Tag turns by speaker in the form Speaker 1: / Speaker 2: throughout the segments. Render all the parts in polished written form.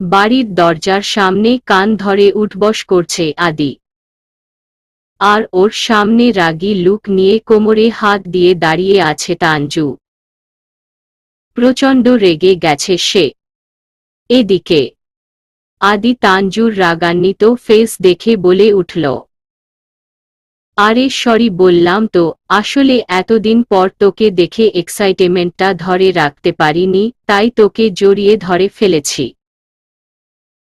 Speaker 1: বাড়ির দরজার সামনে কান ধরে উঠবস করছে আদি। আর ওর সামনে রাগী লুক নিয়ে কোমরে হাত দিয়ে দাঁড়িয়ে আছে তানজু। প্রচণ্ড রেগে গেছে সে। এদিকে আদি তানজুর রাগান্বিত ফেস দেখে বলে উঠল, আরে সরি বললাম তো, আসলে এতদিন পর তোকে দেখে এক্সাইটেমেন্টটা ধরে রাখতে পারিনি, তাই তোকে জড়িয়ে ধরে ফেলেছি।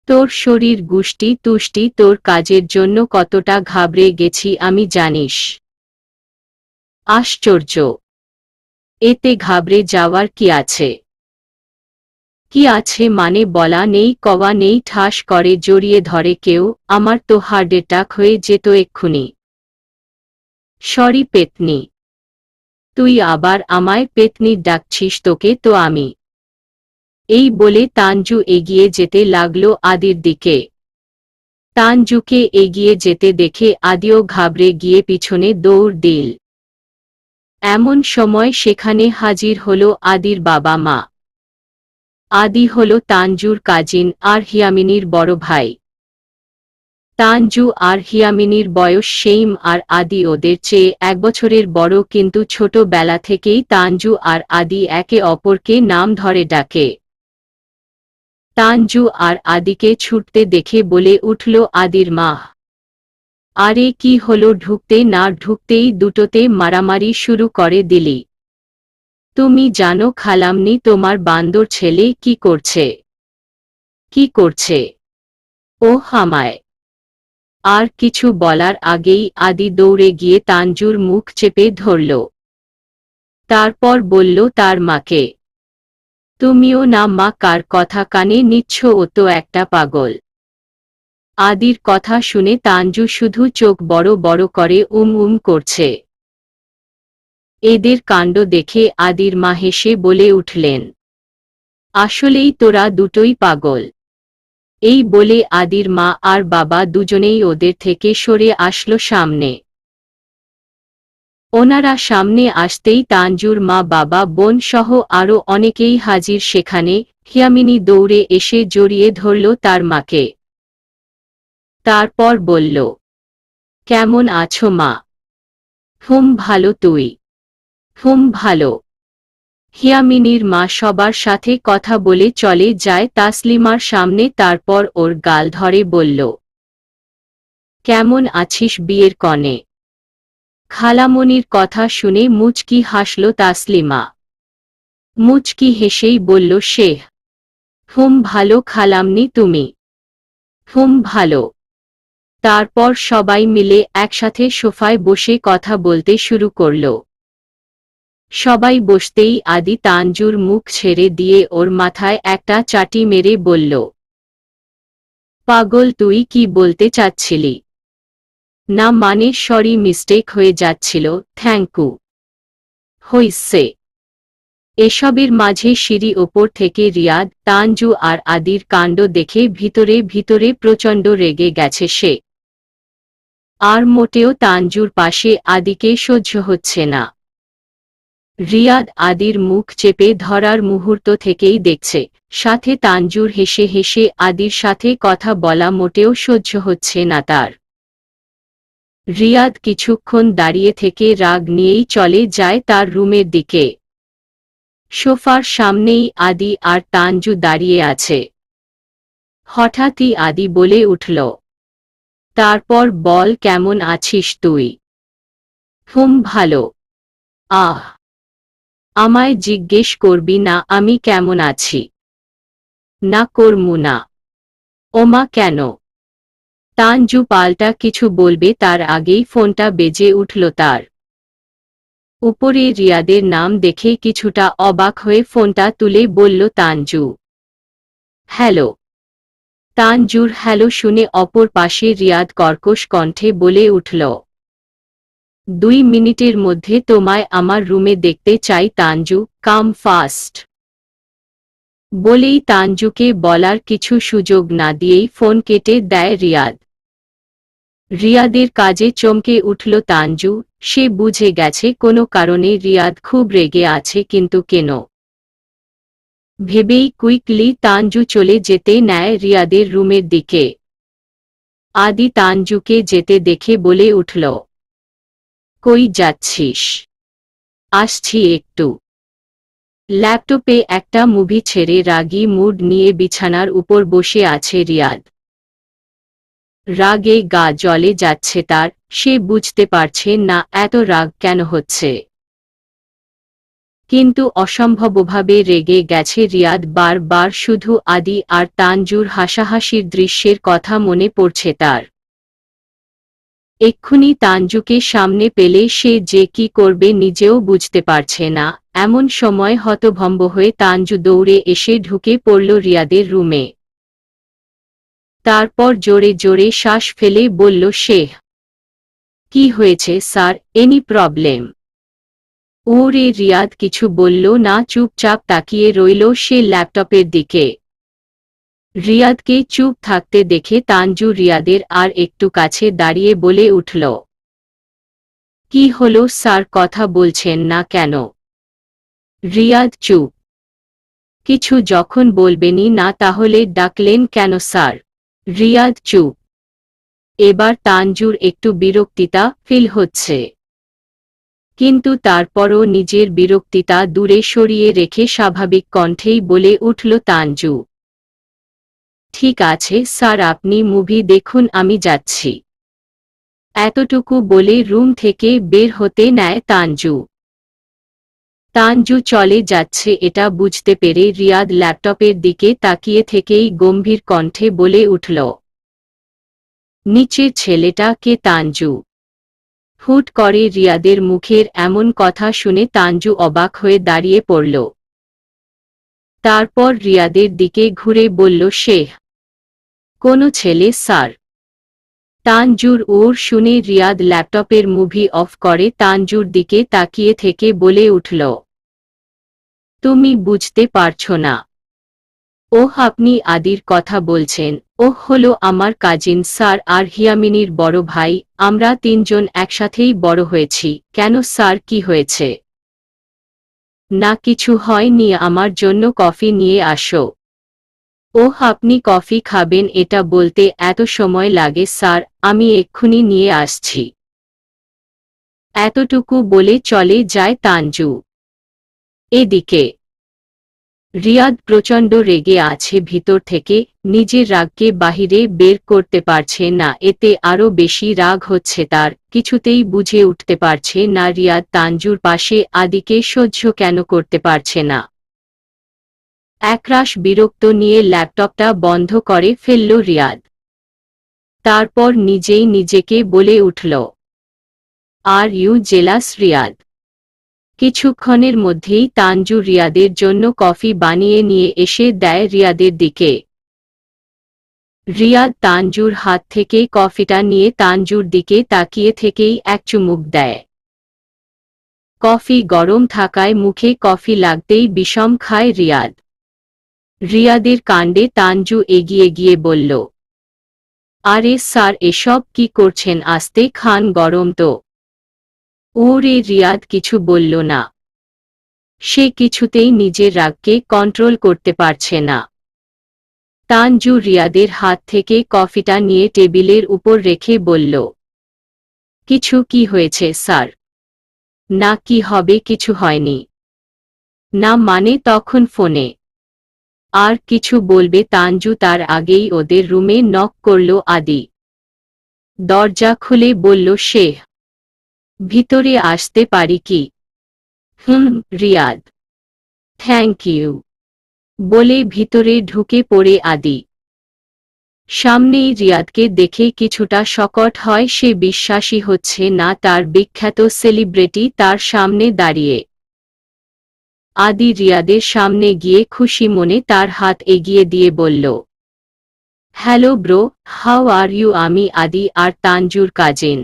Speaker 1: তোর শরীর গুষ্টি তুষ্টি তোর কাজের জন্য কতটা ঘাবড়ে গেছি আমি জানিস। আশ্চর্য, এতে ঘাবড়ে যাওয়ার কি আছে? কি আছে মানে বলা নেই কওয়া নেই, ঠাস করে জড়িয়ে ধরে কেউ, আমার তো হার্ট অ্যাটাক হয়ে যেত এক্ষুনি। সরি পেতনি। তুই আবার আমায় পেতনি ডাকছিস? তোকে তো আমি। এই বলে তানজু এগিয়ে যেতে লাগলো আদির দিকে। তানজুকে এগিয়ে যেতে দেখে আদিও ঘাবড়ে গিয়ে পিছনে দৌড় দিল। এমন সময় সেখানে হাজির হলো আদির বাবা মা। আদি হলো তানজুর কাজিন আর হিয়ামিনীর বড় ভাই। তানজু আর হিয়ামিনীর বয়স সেইম আর আদি ওদের চেয়ে 1 বছরের বড়, কিন্তু ছোটবেলা থেকেই তানজু আর আদি একে অপরকে নাম ধরে ডাকে। তানজু আর আদিকে ছুটতে দেখে বলে উঠল আদির মা, আরে কি হলো? ঢুকতে না ঢুকতেই দুটোতে মারামারি শুরু করে দিলি। তুমি জানো খালামণি তোমার বান্দর ছেলে কি করছে? কি করছে? ও হামায়। আর কিছু বলার আগেই আদি দৌড়ে গিয়ে তানজুর মুখ চেপে ধরল। তারপর বলল তার মাকে, তুমিও না মা, কার কথা কানে নিচ্ছ? ও তো একটা পাগল। আদির কথা শুনে তানজু শুধু চোখ বড় বড় করে করছে। এদের কাণ্ড দেখে আদির মা হেসে বলে উঠলেন, আসলেই তোরা দুটোই পাগল। এই বলে আদির মা আর বাবা দুজনেই ওদের থেকে সরে আসলো সামনে। ওনারা সামনে আসতেই তানজুর মা বাবা বোন সহ আরো অনেকেই হাজির সেখানে। হিয়ামিনী দৌড়ে এসে জড়িয়ে ধরল তার মাকে। তারপর বলল, কেমন আছো মা? ভালো। তুই? ভালো। হিয়ামিনীর মা সবার সাথে কথা বলে চলে যায় তাসলিমার সামনে, তারপর ওর গাল ধরে বলল, কেমন আছিস বিয়ের কনে? খালামণির কথা শুনে মুচকি হাসল তাসলিমা। মুচকি হেসেই বলল সে, ভালো খালামণি। তুমি? ভালো। তারপর সবাই মিলে একসাথে সোফায় বসে কথা বলতে শুরু করল। সবাই বসতেই আদি তানজুর মুখ ছেড়ে দিয়ে ওর মাথায় একটা চাটি মেরে বলল, পাগল তুই কি বলতে চাচ্ছিলি? না মানে সরি, মিস্টেক হয়ে যাচ্ছিল। থ্যাঙ্কু। হইছে। এসবের মাঝে সিঁড়ি ওপর থেকে রিয়াদ, তানজু আর আদির কাণ্ড দেখে ভিতরে ভিতরে প্রচণ্ড রেগে গেছে সে। আর মোটেও তানজুর পাশে আদিকে সহ্য হচ্ছে না। রিয়াদ আদির মুখ চেপে ধরার মুহূর্ত থেকেই দেখছে, সাথে তানজুর হেসে হেসে আদির সাথে কথা বলা মোটেও সহ্য হচ্ছে না তার। রিয়াদ কিছুক্ষণ দাঁড়িয়ে থেকে রাগ নিয়েই চলে যায় তার রুমের দিকে। সোফার সামনেই আদি আর তানজু দাঁড়িয়ে আছে। হঠাৎই আদি বলে উঠল, তারপর বল কেমন আছিস তুই? ভালো। আহ, আমায় জিজ্ঞেস করবি না আমি কেমন আছি? না করমু না। ওমা কেন? তানজু পাল্টা কিছু বলবে তার আগেই ফোনটা বেজে উঠল তার। উপরে রিয়াদের নাম দেখে কিছুটা অবাক হয়ে ফোনটা তুলে বলল তানজু, হ্যালো। তানজুর হ্যালো শুনে অপর পাশে রিয়াদ কর্কশ কণ্ঠে বলে উঠল, 2 মিনিটের মধ্যে তোমায় আমার রুমে দেখতে চাই তানজু, কাম ফাস্ট। বলেই তানজুকে বলার কিছু সুযোগ না দিয়েই ফোন কেটে দেয় রিয়াদ। রিয়াদের কাজে চমকে উঠল তানজু। সে বুঝে গেছে কোনো কারণে রিয়াদ খুব রেগে আছে, কিন্তু কেন? ভেবেই কুইকলি তানজু চলে যেতে নেয় রিয়াদের রুমের দিকে। আদি তানজুকে যেতে দেখে বলে উঠল, কই যাচ্ছিস? আসছি একটু। ল্যাপটপে একটা মুভি ছেড়ে রাগী মুড নিয়ে বিছানার উপর বসে আছে রিয়াদ। রাগে গা জ্বলে যাচ্ছে তার, সে বুঝতে পারছে না এত রাগ কেন হচ্ছে। কিন্তু অসম্ভবভাবে রেগে গেছে রিয়াদ, বারবার শুধু আদি আর তানজুর হাসাহাসির দৃশ্যের কথা মনে পড়ছে তার। এক্ষুনি তানজুকে সামনে পেলে সে যে কি করবে নিজেও বুঝতে পারছে না। এমন সময় হতভম্ব হয়ে তানজু দৌড়ে এসে ঢুকে পড়ল রিয়াদের রুমে। তারপর জোরে জোরে শ্বাস ফেলে বলল সে, কি হয়েছে স্যার, এনি প্রবলেম? ওরে রিয়াদ কিছু বলল না, চুপচাপ তাকিয়ে রইল সে ল্যাপটপের দিকে। রিয়াদকে চুপ থাকতে দেখে তানজু রিয়াদের আর একটু কাছে দাঁড়িয়ে বলে উঠল, কি হলো স্যার, কথা বলছেন না কেন? রিয়াদ চুপ। কিছু যখন বলবেনই না তাহলে ডাকলেন কেন স্যার? রিয়াদ চুপ। এবার তানজুর একটু বিরক্তিতা ফিল হচ্ছে, কিন্তু তারপরও নিজের বিরক্তিতা দূরে সরিয়ে রেখে স্বাভাবিক কণ্ঠেই বলে উঠল তানজু, ঠিক আছে স্যার, আপনি মুভি দেখুন, আমি যাচ্ছি। এতটুকু বলে রুম থেকে বের হতে নেয় তানজু। তানজু চলে যাচ্ছে এটা বুঝতে পেরে রিয়াদ ল্যাপটপের দিকে তাকিয়ে থেকেই গম্ভীর কণ্ঠে বলে উঠল, নিচের ছেলেটা কে? তানজু। হুট করে রিয়াদের মুখের এমন কথা শুনে তানজু অবাক হয়ে দাঁড়িয়ে পড়ল। তারপর রিয়াদের দিকে ঘুরে বলল সে, কোনো ছেলে স্যার? তানজুর ওর শুনে রিয়াদ ল্যাপটপের মুভি অফ করে তানজুর দিকে তাকিয়ে থেকে বলে উঠল, তুমি বুঝতে পারছো না? ওহ, আপনি আদির কথা বলছেন? ওহ হলো আমার কাজিন স্যার আর হিয়ামিনীর বড় ভাই, আমরা তিনজন একসাথেই বড় হয়েছি। কেন স্যার, কি হয়েছে? না কিছু হয়নি, আমার জন্য কফি নিয়ে আসো। ওহ আপনি কফি খাবেন, এটা বলতে এত সময় লাগে স্যার, আমি এক্ষুনি নিয়ে আসছি। এতটুকু বলে চলে যায় তানজু। এদিকে রিয়াদ প্রচণ্ড রেগে আছে ভিতর থেকে, নিজের রাগকে বাহিরে বের করতে পারছে না, এতে আরও বেশি রাগ হচ্ছে তার। কিছুতেই বুঝে উঠতে পারছে না রিয়াদ তানজুর পাশে আদিকে সহ্য কেন করতে পারছে না। একরাশ বিরক্ত নিয়ে ল্যাপটপটা বন্ধ করে ফেলল রিয়াদ। তারপর নিজেই নিজেকে বলে উঠল, আর ইউ জেলাস রিয়াদ? কিছুক্ষণের মধ্যেই তানজু রিয়াদের জন্য কফি বানিয়ে নিয়ে এসে দেয় রিয়াদের দিকে। রিয়াদ তানজুর হাত থেকে কফিটা নিয়ে তানজুর দিকে তাকিয়ে থেকেই এক চুমুক দেয়। কফি গরম থাকায় মুখে কফি লাগতেই বিষম খায় রিয়াদ। রিয়াদের কাণ্ডে তানজু এগিয়ে গিয়ে বলল, আরে স্যার, এসব কি করছেন, আস্তে খান, গরম তো। ওরে রিয়াদ কিছু বলল না। সে কিছুতেই নিজের রাগকে কন্ট্রোল করতে পারছে না। তানজু রিয়াদের হাত থেকে কফিটা নিয়ে টেবিলের উপর রেখে বলল, কিছু কি হয়েছে স্যার? না কি হবে, কিছু হয়নি। না মানে তখন ফোনে। আর কিছু বলবে তানজু তার আগেই ওদের রুমে নক করল আদি। দরজা খুলে বলল সে, ভিতরে আসতে পারি কি? রিয়াদ। থ্যাংক ইউ বলে ভিতরে ঢুকে পড়ে আদি। সামনেই রিয়াদকে দেখে কিছুটা শকট হয় সে, বিশ্বাসই হচ্ছে না তার বিখ্যাত সেলিব্রিটি তার সামনে দাঁড়িয়ে। আদি রিয়াদের সামনে গিয়ে খুশি মনে তার হাত এগিয়ে দিয়ে বলল, hello bro, how are you? আমি আদি আর তানজুর কাজিন।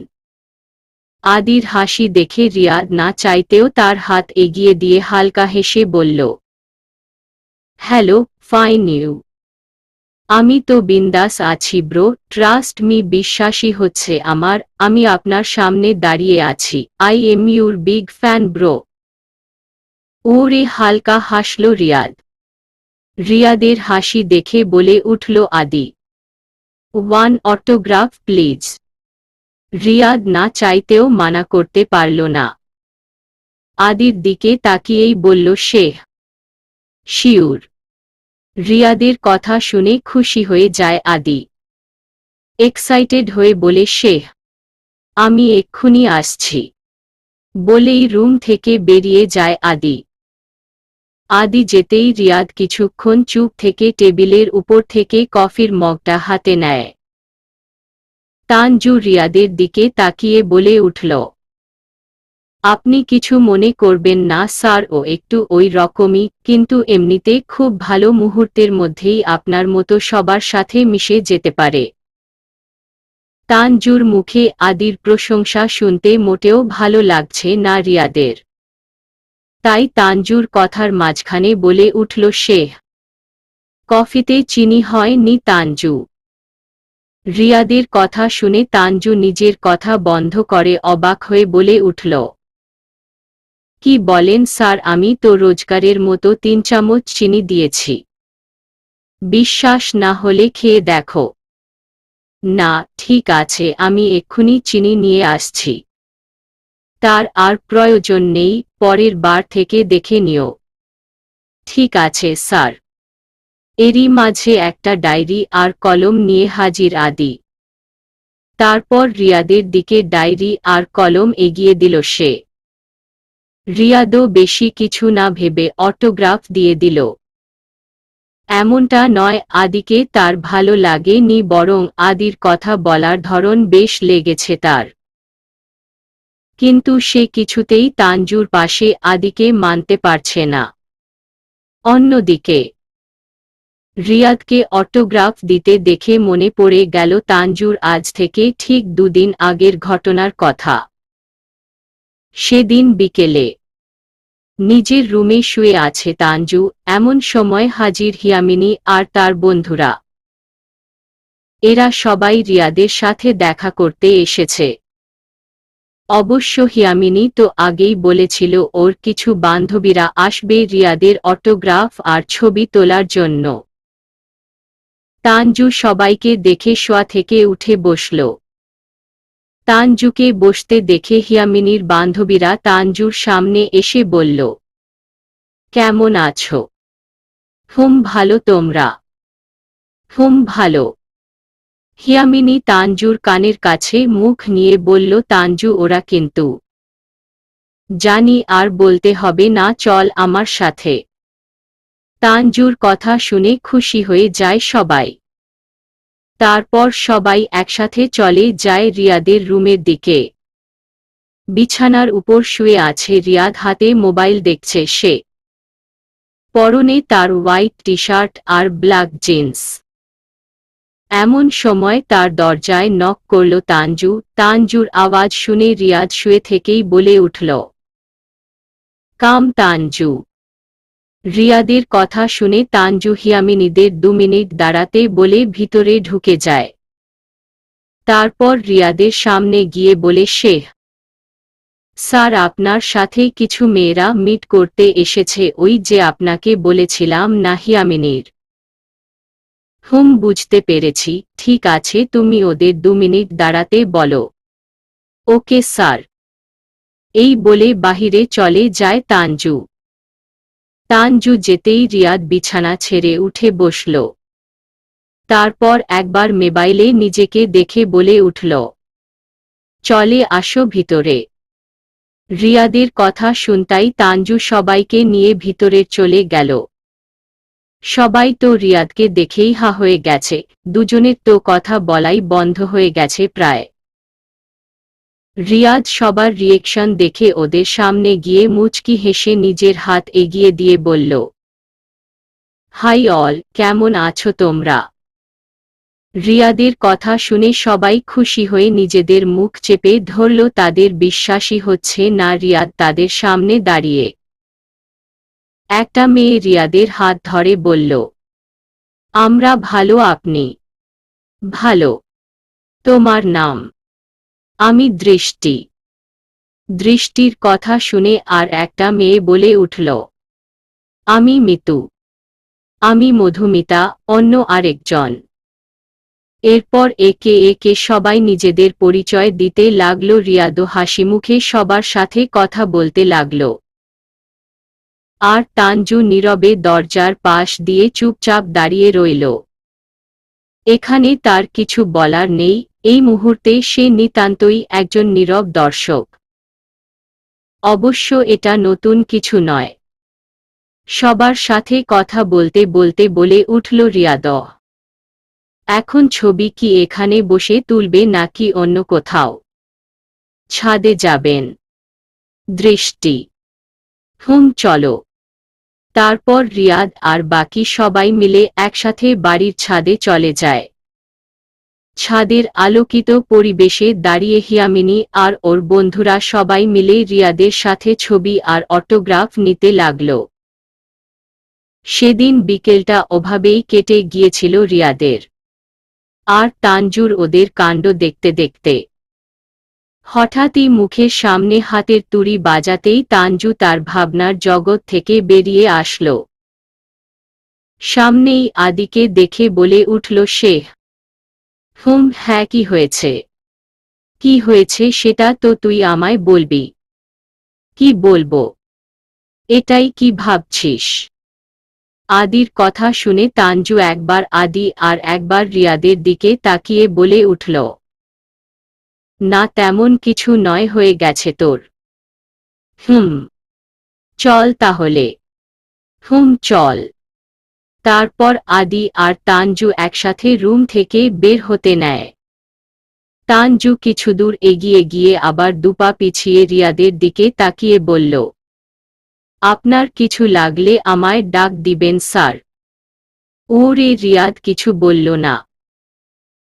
Speaker 1: আদির হাসি দেখে রিয়াদ না চাইতেও তার হাত এগিয়ে দিয়ে হালকা হেসে বলল, হ্যালো, ফাইন ইউ? আমি তো বিন্দাস আছি ব্রো, ট্রাস্ট মি, বিশ্বাসই হচ্ছে আমার আমি আপনার সামনে দাঁড়িয়ে আছি। I am your big fan bro. ওরে হালকা হাসল রিয়াদ। রিয়াদের হাসি দেখে বলে উঠল আদি, ওয়ান অটোগ্রাফ প্লিজ। রিয়াদ না চাইতেও মানা করতে পারল না। আদির দিকে তাকিয়েই বলল সে, শিউর। রিয়াদের কথা শুনে খুশি হয়ে যায় আদি। এক্সাইটেড হয়ে বলে সে, আমি এক্ষুনি আসছি। বলেই রুম থেকে বেরিয়ে যায় আদি। আদি যেতেই রিয়াদ কিছুক্ষণ চুপ থেকে টেবিলের উপর থেকে কফির মগটা হাতে নেয়। তানজু রিয়াদের দিকে তাকিয়ে বলে উঠল, আপনি কিছু মনে করবেন না স্যার, ও একটু ওই রকমই, কিন্তু এমনিতে খুব ভালো, মুহূর্তের মধ্যেই আপনার মতো সবার সাথে মিশে যেতে পারে। তানজুর মুখে আদির প্রশংসা শুনতে মোটেও ভালো লাগছে না রিয়াদের। তাই তানজুর কথার মাঝখানে বলে উঠল সে, কফিতে চিনি হয়নি তানজু। রিয়াদের কথা শুনে তানজু নিজের কথা বন্ধ করে অবাক হয়ে বলে উঠল, কি বলেন স্যার, আমি তো রোজগারের মতো 3 চামচ চিনি দিয়েছি। বিশ্বাস না হলে খেয়ে দেখো। না ঠিক আছে, আমি এক্ষুনি চিনি নিয়ে আসছি। তার আর প্রয়োজন নেই, পরের বার থেকে দেখে নিও। ঠিক আছে স্যার। এরই মাঝে একটা ডায়েরি আর কলম নিয়ে হাজির আদি। তারপর রিয়াদের দিকে ডায়েরি আর কলম এগিয়ে দিল সে। রিয়াদও বেশি কিছু না ভেবে অটোগ্রাফ দিয়ে দিল। এমনটা নয় আদিকে তার ভালো লাগেনি, বরং আদির কথা বলার ধরন বেশ লেগেছে তার। কিন্তু সে কিছুতেই তানজুর পাশে আদিকে মানতে পারছে না। অন্যদিকে রিয়াদকে অটোগ্রাফ দিতে দেখে মনে পড়ে গেল তানজুর আজ থেকে ঠিক 2 দিন আগের ঘটনার কথা। সেদিন বিকেলে নিজের রুমে শুয়ে আছে তানজু, এমন সময় হাজির হিয়ামিনী আর তার বন্ধুরা। এরা সবাই রিয়াদের সাথে দেখা করতে এসেছে। অবশ্য হিয়ামিনী তো আগেই বলেছিল ওর কিছু বান্ধবীরা আসবে রিয়াদের অটোগ্রাফ আর ছবি তোলার জন্য। তানজু সবাইকে দেখে শোয়া থেকে উঠে বসল। তানজুকে বসতে দেখে হিয়ামিনীর বান্ধবীরা তানজুর সামনে এসে বলল, কেমন আছো? ভালো, তোমরা? ভালো। হিয়ামিনী তানজুর কানের কাছে মুখ নিয়ে বলল, তানজু ওরা কিন্তু। জানি, আর বলতে হবে না, চল আমার সাথে। তানজুর কথা শুনে খুশি হয়ে যায় সবাই। তারপর সবাই একসাথে চলে যায় রিয়াদের রুমের দিকে। বিছানার উপর শুয়ে আছে রিয়াদ, হাতে মোবাইল দেখছে সে। পরনে তার হোয়াইট টি শার্ট আর ব্ল্যাক জিন্স। এমন সময় তার দরজায় নক করল তানজু। তানজুর আওয়াজ শুনে রিয়াদ শুয়ে থেকেই বলে উঠল, কাম তানজু। রিয়াদের কথা শুনে তানজু হিয়ামিনীদের 2 মিনিট দাঁড়াতে বলে ভিতরে ঢুকে যায়। তারপর রিয়াদের সামনে গিয়ে বলে সে, স্যার আপনার সাথে কিছু মেয়েরা মিট করতে এসেছে, ওই যে আপনাকে বলেছিলাম না হিয়ামিনীর। বুঝতে পেরেছি, ঠিক আছে, তুমি ওদের 2 মিনিট দাঁড়াতে বলো। Okay sir. এই বলে বাহিরে চলে যায় তানজু। তানজু যেতেই রিয়াদ বিছানা ছেড়ে উঠে বসল। তারপর একবার মোবাইলে নিজেকে দেখে বলে উঠল, চলে আসো ভিতরে। রিয়াদের কথা শুনতাই তানজু সবাইকে নিয়ে ভিতরে চলে গেল। সবাই তো রিয়াদকে দেখেই হা হয়ে গেছে, দুজনের তো কথা বলাই বন্ধ হয়ে গেছে প্রায়। রিয়াদ সবার রিয়েকশন দেখে ওদের সামনে গিয়ে মুচকি হেসে নিজের হাত এগিয়ে দিয়ে বলল, হাই অল, কেমন আছো তোমরা? রিয়াদের কথা শুনে সবাই খুশি হয়ে নিজেদের মুখ চেপে ধরল, তাদের বিশ্বাসই হচ্ছে না রিয়াদ তাদের সামনে দাঁড়িয়ে। একটা মেয়ে রিয়াদের হাত ধরে বলল, আমরা ভালো, আপনি? ভালো। তোমার নাম? আমি দৃষ্টি। দৃষ্টির কথা শুনে আর একটা মেয়ে বলে উঠল, আমি মিতু। আমি মধুমিতা, অন্য আরেকজন। এরপর একে একে সবাই নিজেদের পরিচয় দিতে লাগল। রিয়াদও হাসিমুখে সবার সাথে কথা বলতে লাগল। আর তানজু নীরবে দরজার পাশ দিয়ে চুপচাপ দাঁড়িয়ে রইল। এখানে তার কিছু বলার নেই, এই মুহূর্তে সে নিতান্তই একজন নীরব দর্শক। অবশ্য এটা নতুন কিছু নয়। সবার সাথে কথা বলতে বলতে বলে উঠল রিয়াদ, এখন ছবি কি এখানে বসে তুলবে নাকি অন্য কোথাও? ছাদে যাবেন? দৃষ্টি। চলো। তারপর রিয়াদ আর বাকি সবাই মিলে একসাথে বাড়ির ছাদে চলে যায়। ছাদের আলোকিত পরিবেশে দাঁড়িয়ে হিয়ামিনী আর ওর বন্ধুরা সবাই মিলে রিয়াদের সাথে ছবি আর অটোগ্রাফ নিতে লাগল। সেদিন বিকেলটা ওভাবেই কেটে গিয়েছিল রিয়াদের। আর তানজুর ওদের কাণ্ড দেখতে দেখতে। হঠাৎই মুখের সামনে হাতের তুড়ি বাজাতেই তানজু তার ভাবনার জগৎ থেকে বেরিয়ে আসল। সামনেই আদিকে দেখে বলে উঠল সে, হ্যাঁ, কি হয়েছে? কি হয়েছে সেটা তো তুই আমায় বলবি। কি বলবো? এটাই কি ভাবছিস? আদির কথা শুনে তানজু একবার আদি আর একবার রিয়াদের দিকে তাকিয়ে বলে উঠল, না, তেমন কিছু নয়, হয়ে গেছে তোর। চল তাহলে। চল। তারপর আদি আর তানজু একসাথে রুম থেকে বের হতে নেয়। তানজু কিছুদূর এগিয়ে গিয়ে আবার দুপা পিছিয়ে রিয়াদের দিকে তাকিয়ে বলল, আপনার কিছু লাগলে আমায় ডাক দিবেন স্যার। ওরে রিয়াদ কিছু বলল না।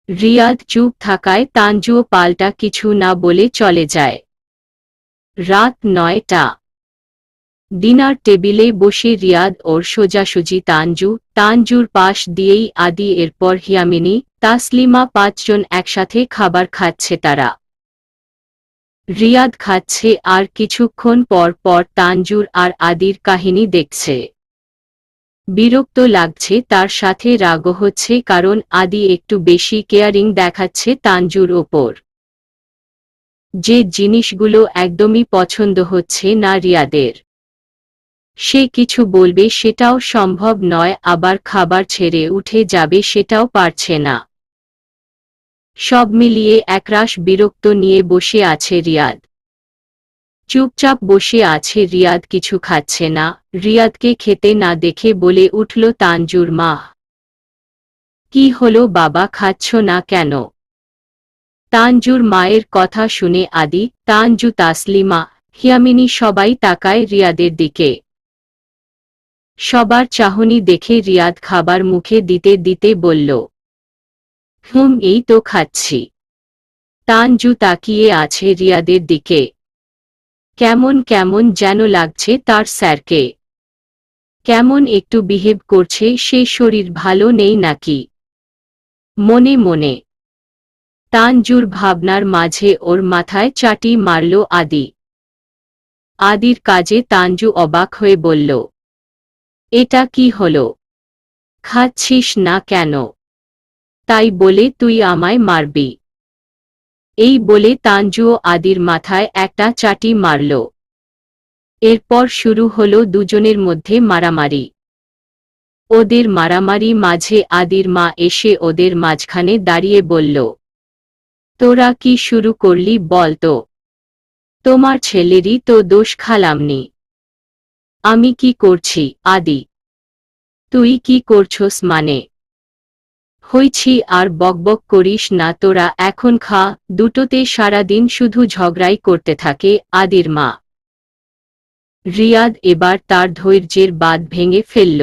Speaker 1: রিয়াদ চুপ থাকায় তানজুও পাল্টা কিছু না বলে চলে যায়। রাত 9টা। ডিনার টেবিলে বসে রিয়াদ ওর সোজাসুজি তানজুর পাশ দিয়েই আদি, এরপর হিয়ামিনী, তাসলিমা, 5 জন একসাথে খাবার খাচ্ছে তারা। রিয়াদ খাচ্ছে আর কিছুক্ষণ পর পর তানজুর আর আদির কাহিনী দেখছে। বিরক্ত লাগছে, তার সাথে রাগও হচ্ছে, কারণ আদি একটু বেশি কেয়ারিং দেখাচ্ছে তানজুর ওপর। যে জিনিসগুলো একদমই পছন্দ হচ্ছে না রিয়াদের। সে কিছু বলবে সেটাও সম্ভব নয়, আবার খাবার ছেড়ে উঠে যাবে সেটাও পারছে না। সব মিলিয়ে একরাশ বিরক্ত নিয়ে বসে আছে রিয়াদ। চুপচাপ বসে আছে রিয়াদ, কিছু খাচ্ছে না। রিয়াদকে খেতে না দেখে বলে উঠল তানজুর মা, কি হলো বাবা, খাচ্ছ না কেন? তানজুর মায়ের কথা শুনে আদি, তানজু, তাসলিমা, হিয়ামিনী সবাই তাকায় রিয়াদের দিকে। সবার চাহনি দেখে রিয়াদ খাবার মুখে দিতে দিতে বলল, এই তো খাচ্ছি। তানজু তাকিয়ে আছে রিয়াদের দিকে। কেমন কেমন যেন লাগছে তার স্যারকে। কেমন একটু বিহেভ করছে, সে শরীর ভালো নেই নাকি? মনে মনে তানজুর ভাবনার মাঝে ওর মাথায় চাটি মারল আদি। আদির কাজে তানজু অবাক হয়ে বলল, এটা কি হলো? খাচ্ছিস না কেন? তাই বলে তুই আমায় মারবি? এই বলে তানজুও আদির মাথায় একটা চাটি মারল। এরপর শুরু হলো দুজনের মধ্যে মারামারি। ওদের মারামারি মাঝে আদির মা এসে ওদের মাঝখানে দাঁড়িয়ে বলল, তোরা কি শুরু করলি বল তো? তোমার ছেলেরই তো দোষ, খালামনি। আমি কি করছি আদি? তুই কি করছস মানে? হইছি, আর বকবক করিস না, তোরা এখন খা। দুটোতে সারাদিন শুধু ঝগড়াই করতে থাকে। আদির মা। রিয়াদ এবার তার ধৈর্যের বাঁধ ভেঙে ফেলল।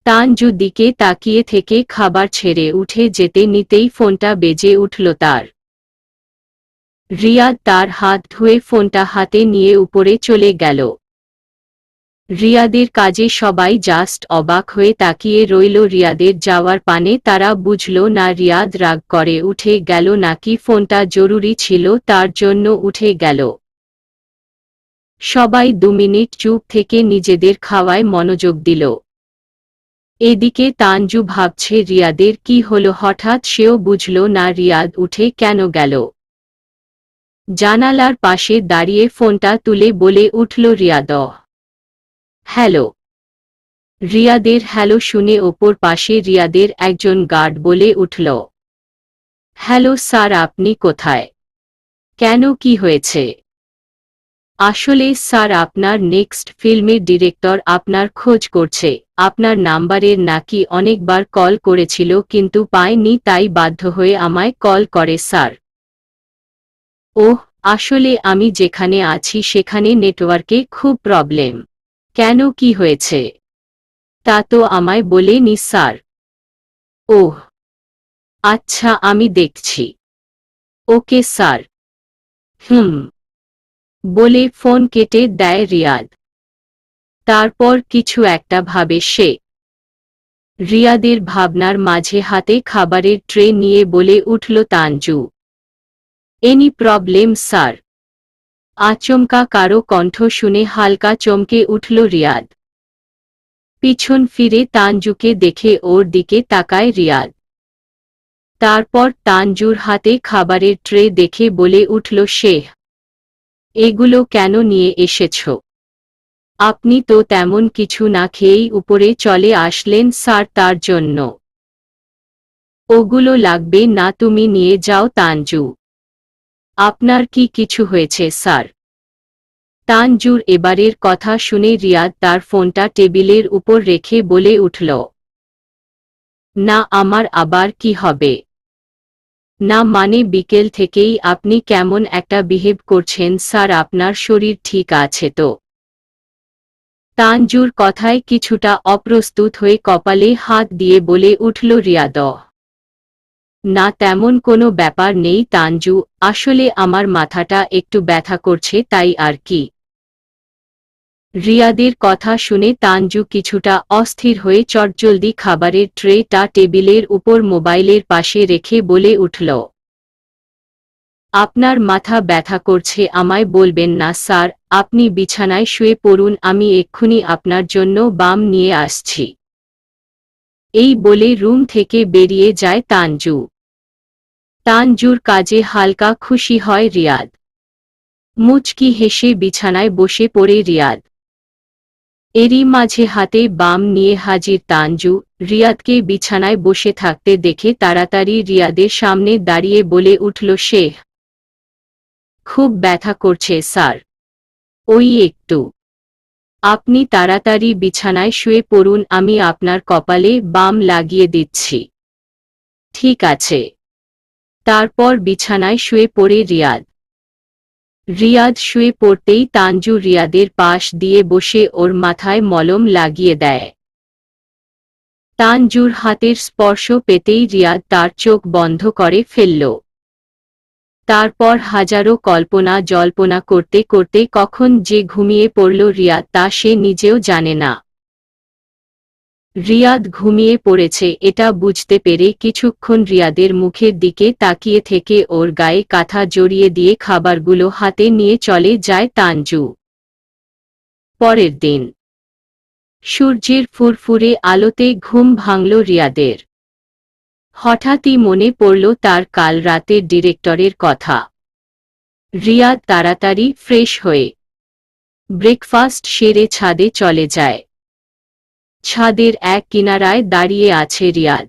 Speaker 1: তানজু দিকে তাকিয়ে থেকে খাবার ছেড়ে উঠে যেতে নিতেই ফোনটা বেজে উঠল তার। রিয়াদ তার হাত ধুয়ে ফোনটা হাতে নিয়ে উপরে চলে গেল। রিয়াদের কাজে সবাই জাস্ট অবাক হয়ে তাকিয়ে রইল রিয়াদের যাওয়ার পানে। তারা বুঝল না রিয়াদ রাগ করে উঠে গেল নাকি ফোনটা জরুরি ছিল তার জন্য উঠে গেল। সবাই 2 মিনিট চুপ থেকে নিজেদের খাওয়ায় মনোযোগ দিল। এদিকে তানজু ভাবছে রিয়াদের কি হলো, হঠাৎ সেও বুঝল না রিয়াদ উঠে কেন গেল। জানালার পাশে দাঁড়িয়ে ফোনটা তুলে বলে উঠল রিয়াদ, হ্যালো। রিয়াদের হ্যালো শুনে ওপর পাশে রিয়াদের একজন গার্ড বলে উঠল, হ্যালো স্যার, আপনি কোথায়? কেন, কি হয়েছে? আসলে স্যার, আপনার নেক্সট ফিল্মের ডিরেক্টর আপনার খোঁজ করছে। আপনার নাম্বারের নাকি অনেকবার কল করেছিল কিন্তু পায়নি, তাই বাধ্য হয়ে আমায় কল করে স্যার। ওহ, আসলে আমি যেখানে আছি সেখানে নেটওয়ার্কে খুব প্রবলেম। কেন, কি হয়েছে? তা তো আমায় বলেনি স্যার। ওহ আচ্ছা, আমি দেখছি। Okay sir. বলে ফোন কেটে দেয় রিয়াদ। তারপর কিছু একটা ভাবে সে। রিয়াদের ভাবনার মাঝে হাতে খাবারের ট্রে নিয়ে বলে উঠল তানজু, এনি প্রবলেম স্যার? আচমকা কারো কণ্ঠ শুনে হালকা চমকে উঠল রিয়াদ। পিছন ফিরে তানজুকে দেখে ওর দিকে তাকায় রিয়াদ। তারপর তানজুর হাতে খাবারের ট্রে দেখে বলে উঠল সে, এগুলো কেন নিয়ে এসেছ? আপনি তো তেমন কিছু না খেয়েই উপরে চলে আসলেন স্যার, তার জন্য। ওগুলো লাগবে না, তুমি নিয়ে যাও তানজু। আপনার কি কিছু হয়েছে স্যার? তানজুর এবারের কথা শুনে রিয়াদ তার ফোনটা টেবিলের উপর রেখে বলে উঠল, না, আমার আবার কি হবে? না মানে বিকেল থেকেই আপনি কেমন একটা বিহেভ করছেন স্যার, আপনার শরীর ঠিক আছে তো? তানজুর কথায় কিছুটা অপ্রস্তুত হয়ে কপালে হাত দিয়ে বলে উঠল রিয়াদ, না, তেমন কোনো ব্যাপার নেই তানজু, আসলে আমার মাথাটা একটু ব্যথা করছে তাই আর কি। রিয়াদের কথা শুনে তানজু কিছুটা অস্থির হয়ে চটজলদি খাবারের ট্রেটা টেবিলের উপর মোবাইলের পাশে রেখে বলে উঠল, আপনার মাথা ব্যথা করছে আমায় বলবেন না স্যার, আপনি বিছানায় শুয়ে পড়ুন, আমি এক্ষুনি আপনার জন্য বাম নিয়ে আসছি। এই বলে রুম থেকে বেরিয়ে যায় তানজু। তানজুর কাজে হালকা খুশি হয় রিয়াদ। মুচকি হেসে বিছানায় বসে পড়ে রিয়াদ। এরই মাঝে হাতে বাম নিয়ে হাজির তানজু। রিয়াদকে বিছানায় বসে থাকতে দেখে তাড়াতাড়ি রিয়াদের সামনে দাঁড়িয়ে বলে উঠল সে, খুব ব্যথা করছে স্যার। ওই একটু। আপনি তাড়াতাড়ি বিছানায় শুয়ে পড়ুন, আমি আপনার কপালে বাম লাগিয়ে দিচ্ছি। ঠিক আছে। তারপর বিছানায় শুয়ে পড়ে রিয়াদ। রিয়াদ শুয়ে পড়তেই তানজু রিয়াদের পাশ দিয়ে বসে ওর মাথায় মলম লাগিয়ে দেয়। তানজুর হাতের স্পর্শ পেতেই রিয়াদ তার চোখ বন্ধ করে ফেলল। তারপর হাজারো কল্পনা জল্পনা করতে করতে কখন যে ঘুমিয়ে পড়ল রিয়াদ তা সে নিজেও জানে না। রিয়াদ ঘুমিয়ে পড়েছে এটা বুঝতে পেরে কিছুক্ষণ রিয়াদের মুখের দিকে তাকিয়ে থেকে ওর গায়ে কাঁথা জড়িয়ে দিয়ে খাবারগুলো হাতে নিয়ে চলে যায় তানজু। পরের দিন সূর্যের ফুরফুরে আলোতে ঘুম ভাঙল রিয়াদের। হঠাৎই মনে পড়ল তার কাল রাতের ডিরেক্টরের কথা। রিয়াদ তাড়াতাড়ি ফ্রেশ হয়ে ব্রেকফাস্ট সেরে ছাদে চলে যায়। ছাদের এক কিনারায় দাঁড়িয়ে আছে রিয়াদ।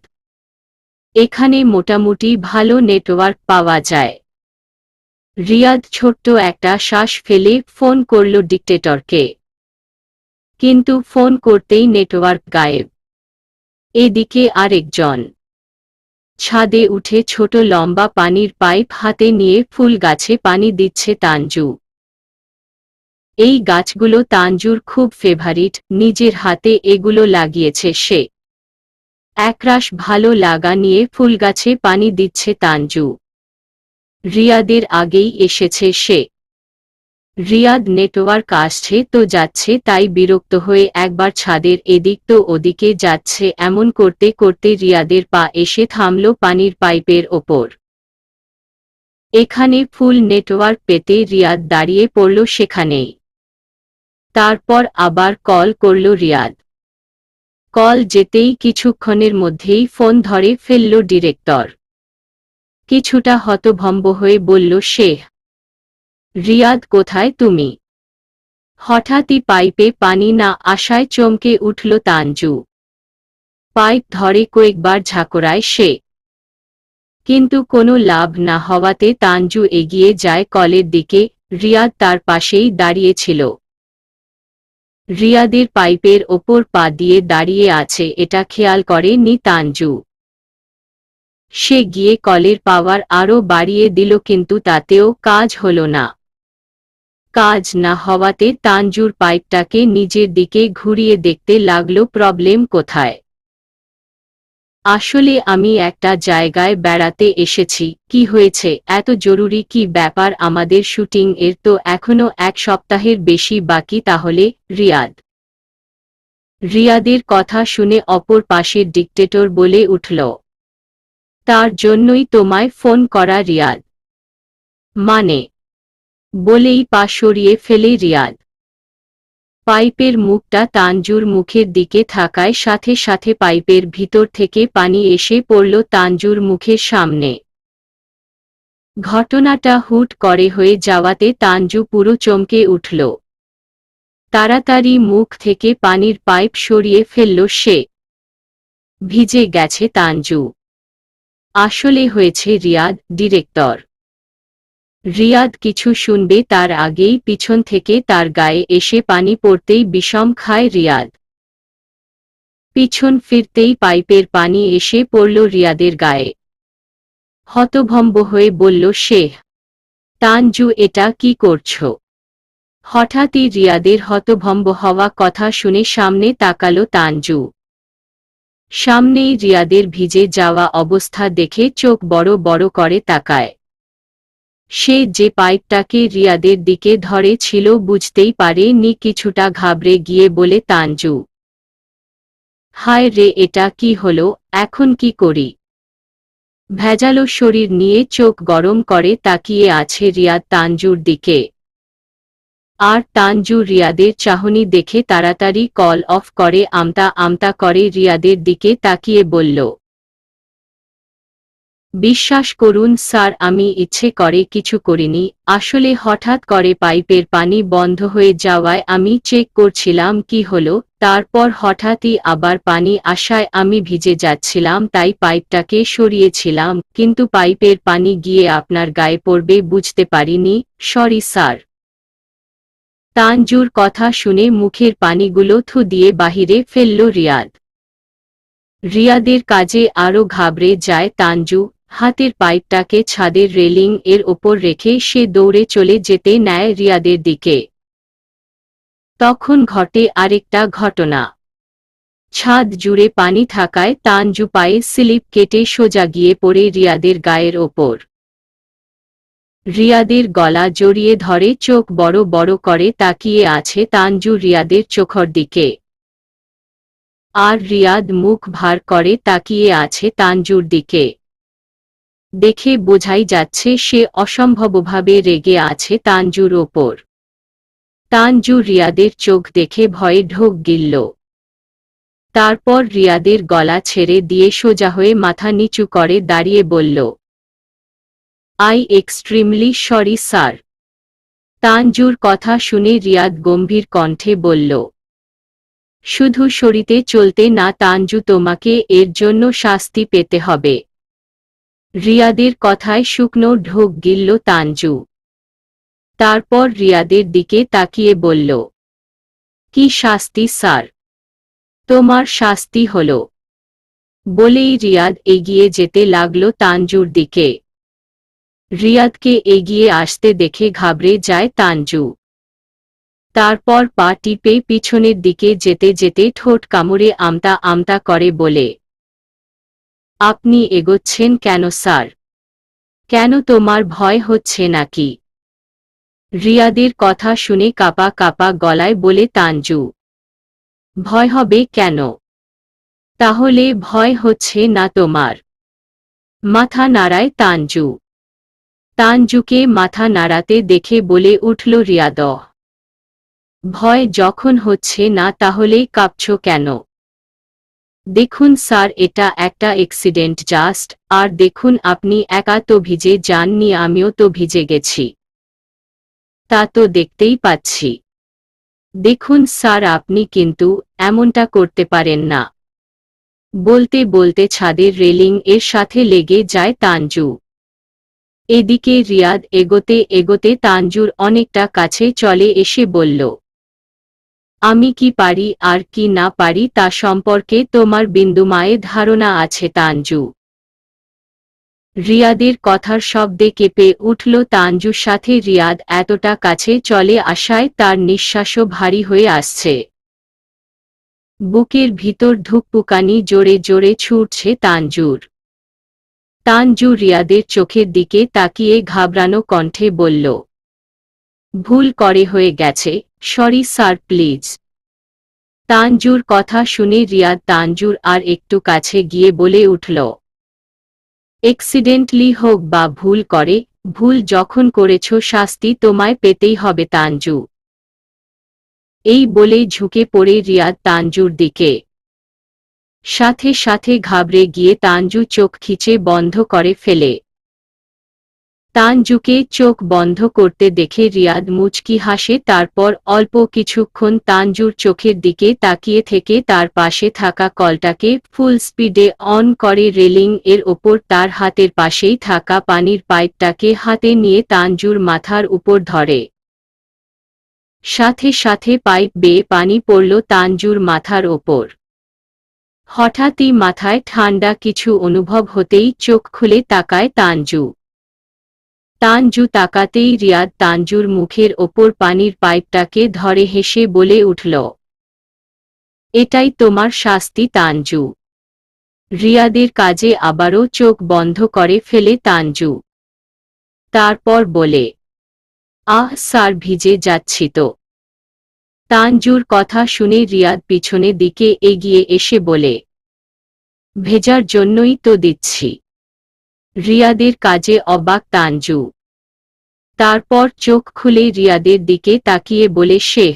Speaker 1: এখানে মোটামুটি ভালো নেটওয়ার্ক পাওয়া যায়। রিয়াদ ছোট্ট একটা শ্বাস ফেলে ফোন করল ডিক্টেটরকে। কিন্তু ফোন করতেই নেটওয়ার্ক গায়েব। এদিকে আরেকজন ছাদে উঠে ছোট লম্বা পানির পাইপ হাতে নিয়ে ফুল গাছে পানি দিচ্ছে তানজু। এই গাছগুলো তানজুর খুব ফেভারিট, নিজের হাতে এগুলো লাগিয়েছে সে। একরাশ ভালো লাগা নিয়ে ফুলগাছে পানি দিচ্ছে তানজু। রিয়াদের আগেই এসেছে সে। রিয়াদ নেটওয়ার্ক আসছে তো যাচ্ছে তাই বিরক্ত হয়ে একবার ছাদের এদিক তো ওদিকে যাচ্ছে, এমন করতে করতে রিয়াদের পা এসে থামল পানির পাইপের ওপর। এখানে ফুল নেটওয়ার্ক পেতে রিয়াদ দাঁড়িয়ে পড়ল সেখানেই। তারপর আবার কল করল রিয়াদ। কল যেতেই কিছুক্ষণের মধ্যেই ফোন ধরে ফেলল ডিরেক্টর। কিছুটা হতভম্ব হয়ে বলল সে, রিয়াদ কোথায় তুমি? হঠাৎই পাইপে পানি না আসায় চমকে উঠল তানজু। পাইপ ধরে কয়েকবার ঝাঁকড়ায় সে, কিন্তু কোনো লাভ না হওয়াতে তানজু এগিয়ে যায় কলের দিকে। রিয়াদ তার পাশেই দাঁড়িয়েছিল। রিয়াদের পাইপের ওপর পা দিয়ে দাঁড়িয়ে আছে এটা খেয়াল করেনি তানজু। সে গিয়ে কলের পাওয়ার আরও বাড়িয়ে দিল, কিন্তু তাতেও কাজ হল না। কাজ না হওয়াতে তানজুর পাইপটাকে নিজের দিকে ঘুরিয়ে দেখতে লাগল প্রবলেম কোথায়। আসলে আমি একটা জায়গায় বেড়াতে এসেছি। কি হয়েছে? এত জরুরি কি ব্যাপার? আমাদের শুটিং এর তো এখনো 1 সপ্তাহের বেশি বাকি। তাহলে? রিয়াদের কথা শুনে অপর পাশের ডিক্টেটর বলে উঠল, তার জন্যই তোমায় ফোন করা। রিয়াদ মানে? বলেই পা সরিয়ে ফেলে রিয়াদ। পাইপের মুখটা তানজুর মুখের দিকে থাকায় সাথে সাথে পাইপের ভিতর থেকে পানি এসে পড়ল তানজুর মুখের সামনে। ঘটনাটা হুট করে হয়ে যাওয়াতে তানজু পুরো চমকে উঠল। তাড়াতাড়ি মুখ থেকে পানির পাইপ সরিয়ে ফেলল সে। ভিজে গেছে তানজু। আসলে হয়েছে রিয়াদ, ডিরেক্টর। রিয়াদ কিছু শুনবে তার আগেই পিছন থেকে তার গায়ে এসে পানি পড়তেই বিষম খায় রিয়াদ। পিছন ফিরতেই পাইপের পানি এসে পড়ল রিয়াদের গায়ে। হতভম্ব হয়ে বলল সে, তানজু এটা কি করছো? হঠাৎই রিয়াদের হতভম্ব হওয়া কথা শুনে সামনে তাকালো তানজু। সামনেই রিয়াদের ভিজে যাওয়া অবস্থা দেখে চোখ বড় বড় করে তাকায়। সে যে পাইপটাকে রিয়াদের দিকে ধরে ছিল বুঝতেই পারে নি। কিছুটা ঘাবড়ে গিয়ে বলে তানজু, হায় রে, এটা কি হলো? এখন কি করি? ভেজালো শরীর নিয়ে চোখ গরম করে তাকিয়ে আছে রিয়াদ তানজুর দিকে। আর তানজু রিয়াদের চাহনি দেখে তাড়াতাড়ি কল অফ করে আমতা আমতা করে রিয়াদের দিকে তাকিয়ে বলল, বিশ্বাস করুন স্যার, আমি ইচ্ছে করে কিছু করিনি। আসলে হঠাৎ করে পাইপের পানি বন্ধ হয়ে যাওয়ায় আমি চেক করছিলাম কি হলো, তারপর হঠাৎই আবার পানি আসায় আমি ভিজে যাচ্ছিলাম, তাই পাইপটাকে সরিয়েছিলাম, কিন্তু পাইপের পানি গিয়ে আপনার গায়ে পড়বে বুঝতে পারিনি। Sorry sir. তানজুর কথা শুনে মুখের পানিগুলো থু দিয়ে বাহিরে ফেলল রিয়াদ। রিয়াদের কাজে আরও ঘাবড়ে যায় তানজু। হাতের পাইপটাকে ছাদের রেলিং এর ওপর রেখে সে দৌড়ে চলে যেতে নেয় রিয়াদের দিকে। তখন ঘটে আরেকটা ঘটনা। ছাদ জুড়ে পানি থাকায় তানজু পায়ে স্লিপ কেটে সোজা গিয়ে পড়ে রিয়াদের গায়ের ওপর। রিয়াদের গলা জড়িয়ে ধরে চোখ বড় বড় করে তাকিয়ে আছে তানজু রিয়াদের চোখের দিকে। আর রিয়াদ মুখ ভার করে তাকিয়ে আছে তানজুর দিকে। দেখে বোঝাই যাচ্ছে সে অসম্ভবভাবে রেগে আছে তানজুর ওপর। তানজু রিয়াদের চোখ দেখে ভয়ে ঢোক গিলল। তারপর রিয়াদের গলা ছেড়ে দিয়ে সোজা হয়ে মাথা নিচু করে দাঁড়িয়ে বলল, আই এক্সট্রিমলি সরি স্যার। তানজুর কথা শুনে রিয়াদ গম্ভীর কণ্ঠে বলল, শুধু সরিতে চলতে না তানজু, তোমাকে এর জন্য শাস্তি পেতে হবে। রিয়াদের কথায় শুকনো ঢোক গিলল তানজু। তারপর রিয়াদের দিকে তাকিয়ে বলল, কি শাস্তি স্যার? তোমার শাস্তি হল। বলেই রিয়াদ এগিয়ে যেতে লাগল তানজুর দিকে। রিয়াদকে এগিয়ে আসতে দেখে ঘাবড়ে যায় তানজু। তারপর পা টিপে পিছনের দিকে যেতে যেতে ঠোঁট কামড়ে আমতা আমতা করে বলে, আপনি এগোচ্ছেন কেন স্যার? কেন, তোমার ভয় হচ্ছে নাকি? রিয়াদের কথা শুনে কাপা কাপা গলায় বলে তানজু, ভয় হবে কেন? তাহলে ভয় হচ্ছে না তোমার? মাথা নাড়ায় তানজু। তানজুকে মাথা নাড়াতে দেখে বলে উঠল রিয়াদ, ভয় যখন হচ্ছে না তাহলে কাঁপছো কেন? দেখুন স্যার, এটা একটা অ্যাক্সিডেন্ট জাস্ট। আর দেখুন আপনি একা তো ভিজে যাননি, আমিও তো ভিজে গেছি। তা তো দেখতেই পাচ্ছি। দেখুন স্যার, আপনি কিন্তু এমনটা করতে পারেন না। বলতে বলতে ছাদের রেলিং এর সাথে লেগে যায় তানজু। এদিকে রিয়াদ এগোতে এগোতে তানজুর অনেকটা কাছে চলে এসে বলল, আমি কি পারি আর কি না পারি তা সম্পর্কে তোমার বিন্দুমায় ধারণা আছে তানজু? রিয়াদের কথার শব্দে কেঁপে উঠল তানজুর সাথে রিয়াদ এতটা কাছে চলে আসায় তার নিঃশ্বাসও ভারী হয়ে আসছে। বুকের ভিতর ধুকপুকানি জোরে জোরে ছুটছে তানজুর। তানজু রিয়াদের চোখের দিকে তাকিয়ে ঘাবড়ানো কণ্ঠে বলল, ভুল করে হয়ে গেছে, সরি স্যার প্লিজ। তানজুর কথা শুনে রিয়াদ তানজুর আর একটু কাছে গিয়ে বলে উঠল, অ্যাক্সিডেন্টলি হোক বা ভুল করে, ভুল যখন করেছ শাস্তি তোমায় পেতেই হবে তানজু। এই বলে ঝুঁকে পড়ে রিয়াদ তানজুর দিকে। সাথে সাথে ঘাবড়ে গিয়ে তানজু চোখ খিচে বন্ধ করে ফেলে। তানজুকে চোখ বন্ধ করতে দেখে রিয়াদ মুচকি হাসে, তারপর অল্প কিছুক্ষণ তানজুর চোখের দিকে তাকিয়ে থেকে তার পাশে থাকা কলটাকে ফুল স্পিডে অন করে রেলিং এর ওপর তার হাতের পাশেই থাকা পানির পাইপটাকে হাতে নিয়ে তানজুর মাথার উপর ধরে। সাথে সাথে পাইপ বেয়ে পানি পড়ল তানজুর মাথার ওপর। হঠাৎই মাথায় ঠান্ডা কিছু অনুভব হতেই চোখ খুলে তাকায় তানজু। তানজু তাকাতেই রিয়াদ তানজুর মুখের ওপর পানির পাইপটাকে ধরে হেসে বলে উঠল, এটাই তোমার শাস্তি তানজু। রিয়াদের কাজে আবারও চোখ বন্ধ করে ফেলে তানজু। তারপর বলে, আহ স্যার, ভিজে যাচ্ছি তো। তানজুর কথা শুনে রিয়াদ পিছনে দিকে এগিয়ে এসে বলে, ভেজার জন্যই তো দিচ্ছি। রিয়াদের কাজে অবাক তানজু। তারপর চোখ খুলে রিয়াদের দিকে তাকিয়ে বলে সে,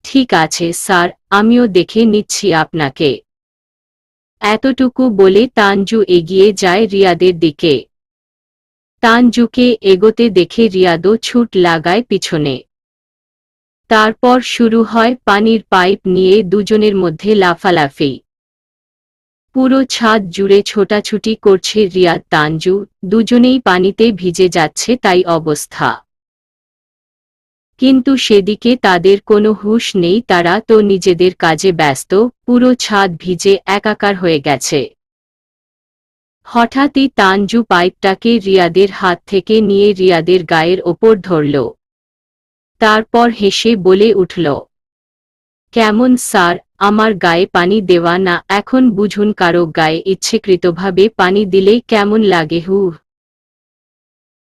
Speaker 1: ঠিক আছে স্যার, আমিও দেখে নিচ্ছি আপনাকে। এতটুকু বলে তানজু এগিয়ে যায় রিয়াদের দিকে। তানজুকে এগোতে দেখে রিয়াদও ছুট লাগায় পিছনে। তারপর শুরু হয় পানির পাইপ নিয়ে দুজনের মধ্যে লাফালাফি। পুরো ছাদ জুড়ে ছোটাছুটি করছে রিয়াদ তানজু, দুজনেই পানিতে ভিজে যাচ্ছে তাই অবস্থা। কিন্তু সেদিকে তাদের কোনো হুঁশ নেই, তারা তো নিজেদের কাজে ব্যস্ত, পুরো ছাদ ভিজে একাকার হয়ে গেছে। হঠাৎই তানজু পাইপটাকে রিয়াদের হাত থেকে নিয়ে রিয়াদের গায়ের ওপর ধরল। তারপর হেসে বলে উঠল, কেমন স্যার, আমার গায়ে পানি দেওয়া না, এখন বুঝুন কারো গায়ে ইচ্ছেকৃতভাবে পানি দিলে কেমন লাগে হু।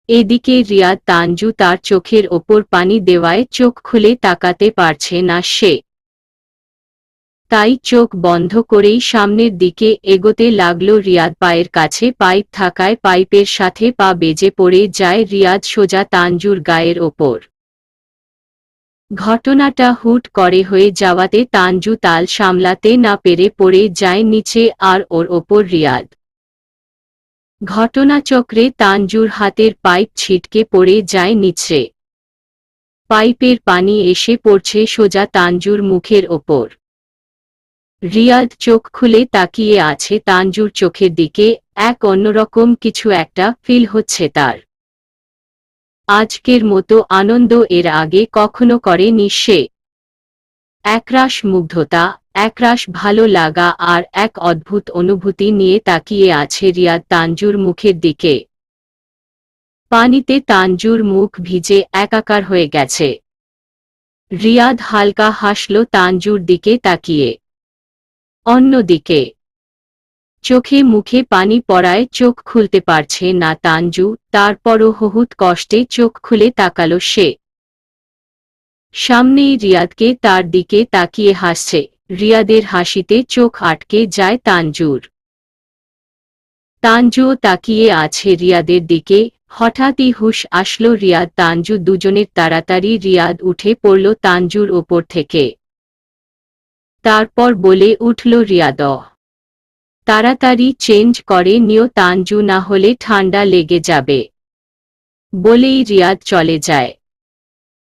Speaker 1: এদিকে রিয়াদ তানজু তার চোখের ওপর পানি দেওয়ায় চোখ খুলে তাকাতে পারছে না সে। তাই চোখ বন্ধ করেই সামনের দিকে এগোতে লাগল রিয়াদ। পায়ের কাছে পাইপ থাকায় পাইপের সাথে পা বেজে পড়ে যায় রিয়াদ সোজা তানজুর গায়ের ওপর। ঘটনাটা হুট করে হয়ে যাওয়াতে তানজু তাল সামলাতে না পেরে পড়ে যায় নিচে, আর ওর ওপর রিয়াদ। ঘটনাচক্রে তানজুর হাতের পাইপ ছিটকে পড়ে যায় নিচে। পাইপের পানি এসে পড়ছে সোজা তানজুর মুখের ওপর। রিয়াদ চোখ খুলে তাকিয়ে আছে তানজুর চোখের দিকে, এক অন্যরকম কিছু একটা ফিল হচ্ছে তার। আজকের মতো আনন্দ এর আগে কখনো করেনি সে। একরাশ মুগ্ধতা, একরাশ ভালো লাগা আর এক অদ্ভুত অনুভূতি নিয়ে তাকিয়ে আছে রিয়াদ তানজুর মুখের দিকে। পানিতে তানজুর মুখ ভিজে একাকার হয়ে গেছে। রিয়াদ হালকা হাসল তানজুর দিকে তাকিয়ে। অন্যদিকে চোখে মুখে পানি পড়ায় চোখ খুলতে পারছে না তানজু, তারপরও বহুত কষ্টে চোখ খুলে তাকালো সে। সামনেই রিয়াদকে তার দিকে তাকিয়ে হাসছে, রিয়াদের হাসিতে চোখ আটকে যায় তানজুর। তানজুও তাকিয়ে আছে রিয়াদের দিকে। হঠাৎই হুঁশ আসলো রিয়াদ তানজু দুজনের, তাড়াতাড়ি রিয়াদ উঠে পড়ল তানজুর ওপর থেকে। তারপর বলে উঠল রিয়াদ, তাড়াতাড়ি চেঞ্জ করে নিও তানজু, না হলে ঠান্ডা লেগে যাবে। বলেই রিয়াদ চলে যায়।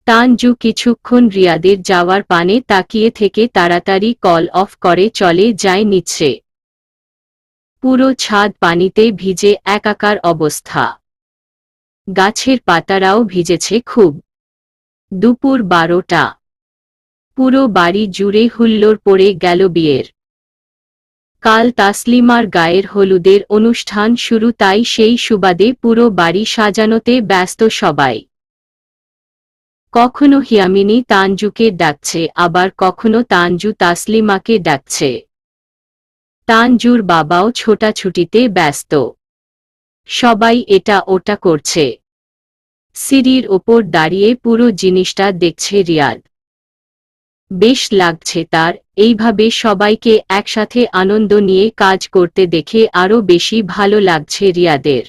Speaker 1: তানজু কিছুক্ষণ রিয়াদের যাওয়ার পানে তাকিয়ে থেকে তাড়াতাড়ি কল অফ করে চলে যায় নিচে। পুরো ছাদ পানিতে ভিজে একাকার অবস্থা। গাছের পাতারাও ভিজেছে খুব। দুপুর 12টা। পুরো বাড়ি জুড়ে হুল্লোড় পড়ে গেল বিয়ের। কাল তাসলিমার গায়ের হলুদের অনুষ্ঠান শুরু, তাই সেই সুবাদে পুরো বাড়ি সাজানোতে ব্যস্ত সবাই। কখনো হিয়ামিনী তানজুকে ডাকছে, আবার কখনো তানজু তাসলিমাকে ডাকছে। তানজুর বাবাও ছোটাছুটিতে ব্যস্ত। সবাই এটা ওটা করছে। সিঁড়ির ওপর দাঁড়িয়ে পুরো জিনিসটা দেখছে রিয়াদ। বেশ লাগছে তার, এইভাবে সবাইকে একসাথে আনন্দ নিয়ে কাজ করতে দেখে আরও বেশি ভালো লাগছে রিয়াদের।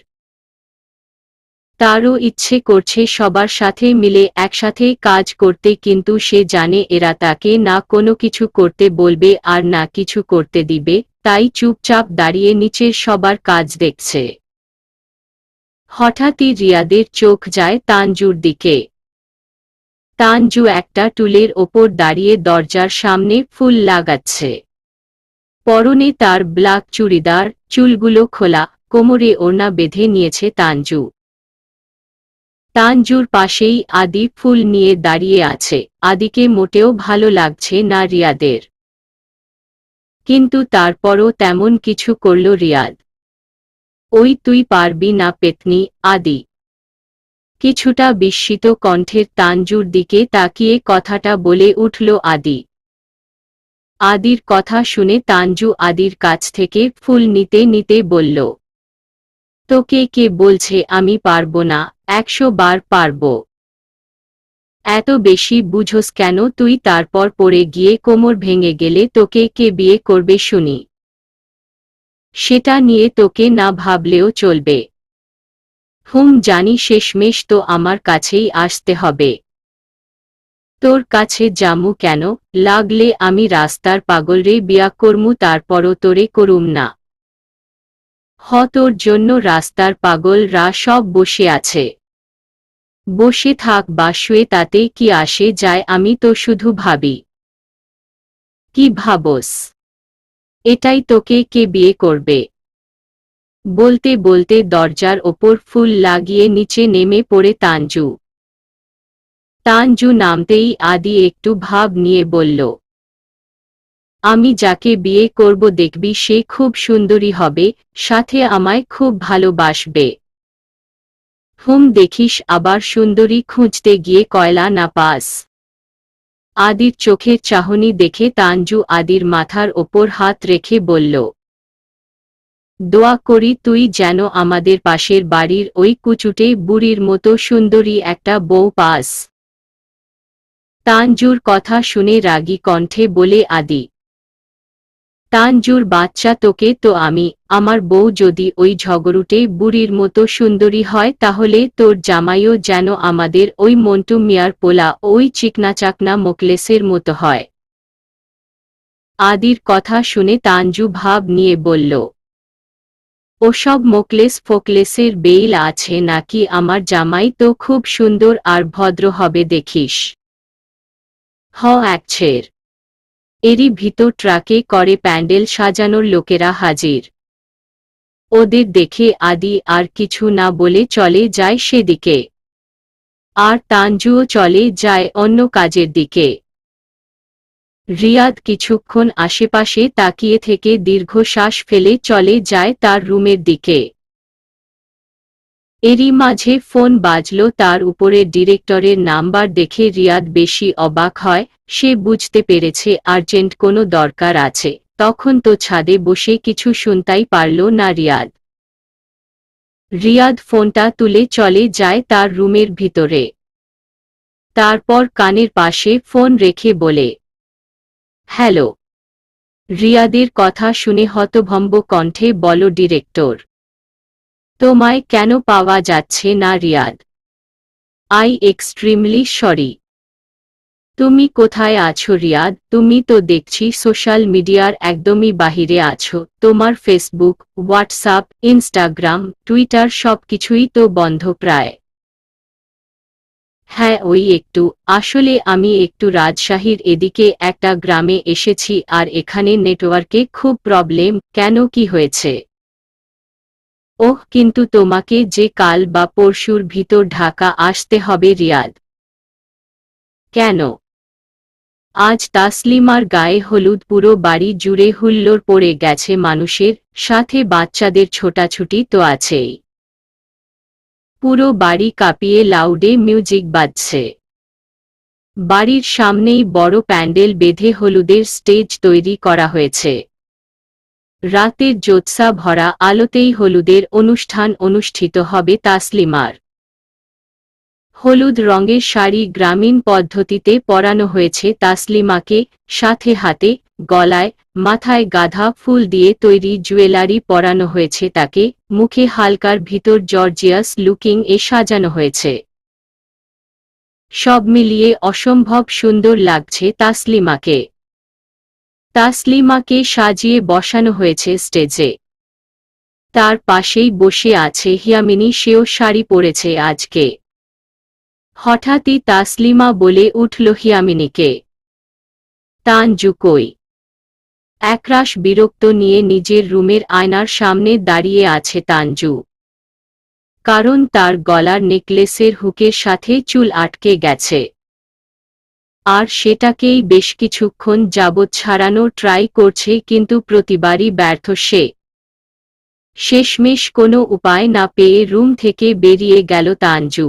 Speaker 1: তারও ইচ্ছে করছে সবার সাথে মিলে একসাথে কাজ করতে, কিন্তু সে জানে এরা তাকে না কোনো কিছু করতে বলবে আর না কিছু করতে দিবে, তাই চুপচাপ দাঁড়িয়ে নিচের সবার কাজ দেখছে। হঠাৎই রিয়াদের চোখ যায় তানজুর দিকে। তানজু একটা টুলের ওপর দাঁড়িয়ে দরজার সামনে ফুল লাগাচ্ছে। পরনে তার ব্ল্যাক চুড়িদার, চুলগুলো খোলা, কোমরে ওড়না বেঁধে নিয়েছে তানজু। তানজুর পাশেই আদি ফুল নিয়ে দাঁড়িয়ে আছে। আদিকে মোটেও ভালো লাগছে না রিয়াদের, কিন্তু তারপরও তেমন কিছু করল রিয়াদ। ওই তুই পারবি না পেতনি, আদি। কিছুটা বিস্মিত কণ্ঠের তানজুর দিকে তাকিয়ে কথাটা বলে উঠল আদি। আদির কথা শুনে তানজু আদির কাছ থেকে ফুল নিতে নিতে বলল, তোকে কে বলছে আমি পারবো না? 100 বার পারব। এত বেশি বুঝোস কেন তুই? তারপর পড়ে গিয়ে কোমর ভেঙে গেলে তোকে কে বিয়ে করবে শুনি? সেটা নিয়ে তোকে না ভাবলেও চলবে। জানি শেষমেশ তো আমার কাছেই আসতে হবে। তোর কাছে যামু কেন? লাগলে আমি রাস্তার পাগলরে বিয়া করমু, তারপরও তোরে করুম না। তোর জন্য রাস্তার পাগলরা সব বসে আছে। বসে থাক বা শুয়ে, তাতে কি আসে যায়? আমি তো শুধু ভাবি। কি ভাবস? এটাই তোকে কে বিয়ে করবে? বলতে বলতে দরজার ওপর ফুল লাগিয়ে নিচে নেমে পড়ে তানজু। তানজু নামতেই আদি একটু ভাব নিয়ে বলল, আমি যাকে বিয়ে করব দেখবি সে খুব সুন্দরী হবে, সাথে আমায় খুব ভালোবাসবে। দেখিস আবার সুন্দরী খুঁজতে গিয়ে কয়লা না পাস। আদির চোখের চাহনি দেখে তানজু আদির মাথার ওপর হাত রেখে বলল, দোয়া করি তুই যেন আমাদের পাশের বাড়ির ওই কুচুটে বুড়ির মতো সুন্দরী একটা বউ পাস। তানজুর কথা শুনে রাগী কণ্ঠে বলে আদি, তানজুর বাচ্চা, তোকে তো আমি, আমার বউ যদি ওই ঝগড়ুটে বুড়ির মতো সুন্দরী হয় তাহলে তোর জামাইও যেন আমাদের ওই মন্টু মিয়ার পোলা ওই চিকনাচাকনা মোকলেসের মতো হয়। আদির কথা শুনে তানজু ভাব নিয়ে বলল, ওসব মোকলেস ফোকলেসের বেইল আছে নাকি? আমার জামাই তো খুব সুন্দর আর ভদ্র হবে দেখিস। একছের। এরই ভিতর ট্রাকে করে প্যান্ডেল সাজানোর লোকেরা হাজির। ওদের দেখে আদি আর কিছু না বলে চলে যায় সেদিকে। আর তানজুও চলে যায় অন্য কাজের দিকে। রিয়াদ কিছুক্ষণ আশেপাশে তাকিয়ে থেকে দীর্ঘশ্বাস ফেলে চলে যায় তার রুমের দিকে। এরই মাঝে ফোন বাজল। তার উপরে ডিরেক্টরের নাম্বার দেখে রিয়াদ বেশি অবাক হয়। সে বুঝতে পেরেছে আর্জেন্ট কোনো দরকার আছে। তখন তো ছাদে বসে কিছু শুনতেই পারল না রিয়াদ। রিয়াদ ফোনটা তুলে চলে যায় তার রুমের ভিতরে। তারপর কানের পাশে ফোন রেখে বলে, হ্যালো। রিয়াদের কথা শুনে হতভম্ব কণ্ঠে বলল ডিরেক্টর, তোমায় কেন পাওয়া যাচ্ছে না রিয়াদ? I extremely sorry. তুমি কোথায় আছো রিয়াদ? তুমি তো দেখছি সোশ্যাল মিডিয়ার একদমই বাহিরে আছো। তোমার ফেসবুক, হোয়াটসঅ্যাপ, ইনস্টাগ্রাম, টুইটার সবকিছুই তো বন্ধ প্রায়। হ্যাঁ ওই একটু, আসলে আমি একটু রাজশাহীর এদিকে একটা গ্রামে এসেছি আর এখানে নেটওয়ার্কে খুব প্রবলেম। কেন, কি হয়েছে? ওহ, কিন্তু তোমাকে যে কাল বা পরশুর ভিতর ঢাকা আসতে হবে রিয়াদ। কেন? আজ তাসলিমার গায়ে হলুদ, পুরো বাড়ি জুড়ে হুল্লোড় পড়ে গেছে মানুষের, সাথে বাচ্চাদের ছোটাছুটি তো আছেই। পুরো বাড়ি কাঁপিয়ে লাউডে মিউজিক বাজছে। বাড়ির সামনেই বড় প্যান্ডেল বেঁধে হলুদের স্টেজ তৈরি করা হয়েছে। রাতের জ্যোৎস্না ভরা আলোতেই হলুদের অনুষ্ঠান অনুষ্ঠিত হবে তাসলিমার। হলুদ রঙের শাড়ি গ্রামীণ পদ্ধতিতে পরানো হয়েছে তাসলিমাকে, সাথে হাতে, গলায়, মাথায় গাঁদা ফুল দিয়ে তৈরি জুয়েলারি পরানো হয়েছে তাকে, মুখে হালকার ভিতর জর্জিয়াস লুকিং এ সাজানো হয়েছে। সব মিলিয়ে অসম্ভব সুন্দর লাগছে তাসলিমাকে। তাসলিমাকে সাজিয়ে বসানো হয়েছে স্টেজে। তার পাশেই বসে আছে হিয়ামিনী, সেও শাড়ি পরেছে আজকে। হঠাৎই তাসলিমা বলে উঠল হিয়ামিনীকে, তানজু কই? একরাশ বিরক্ত নিয়ে নিজের রুমের আয়নার সামনে দাঁড়িয়ে আছে তানজু। কারণ তার গলার নেকলেসের হুকের সাথে চুল আটকে গেছে। আর সেটাকেই বেশ কিছুক্ষণ যাবৎ ছাড়ানোর ট্রাই করছে, কিন্তু প্রতিবারই ব্যর্থ সে। শেষমেশ কোনো উপায় না পেয়ে রুম থেকে বেরিয়ে গেল তানজু।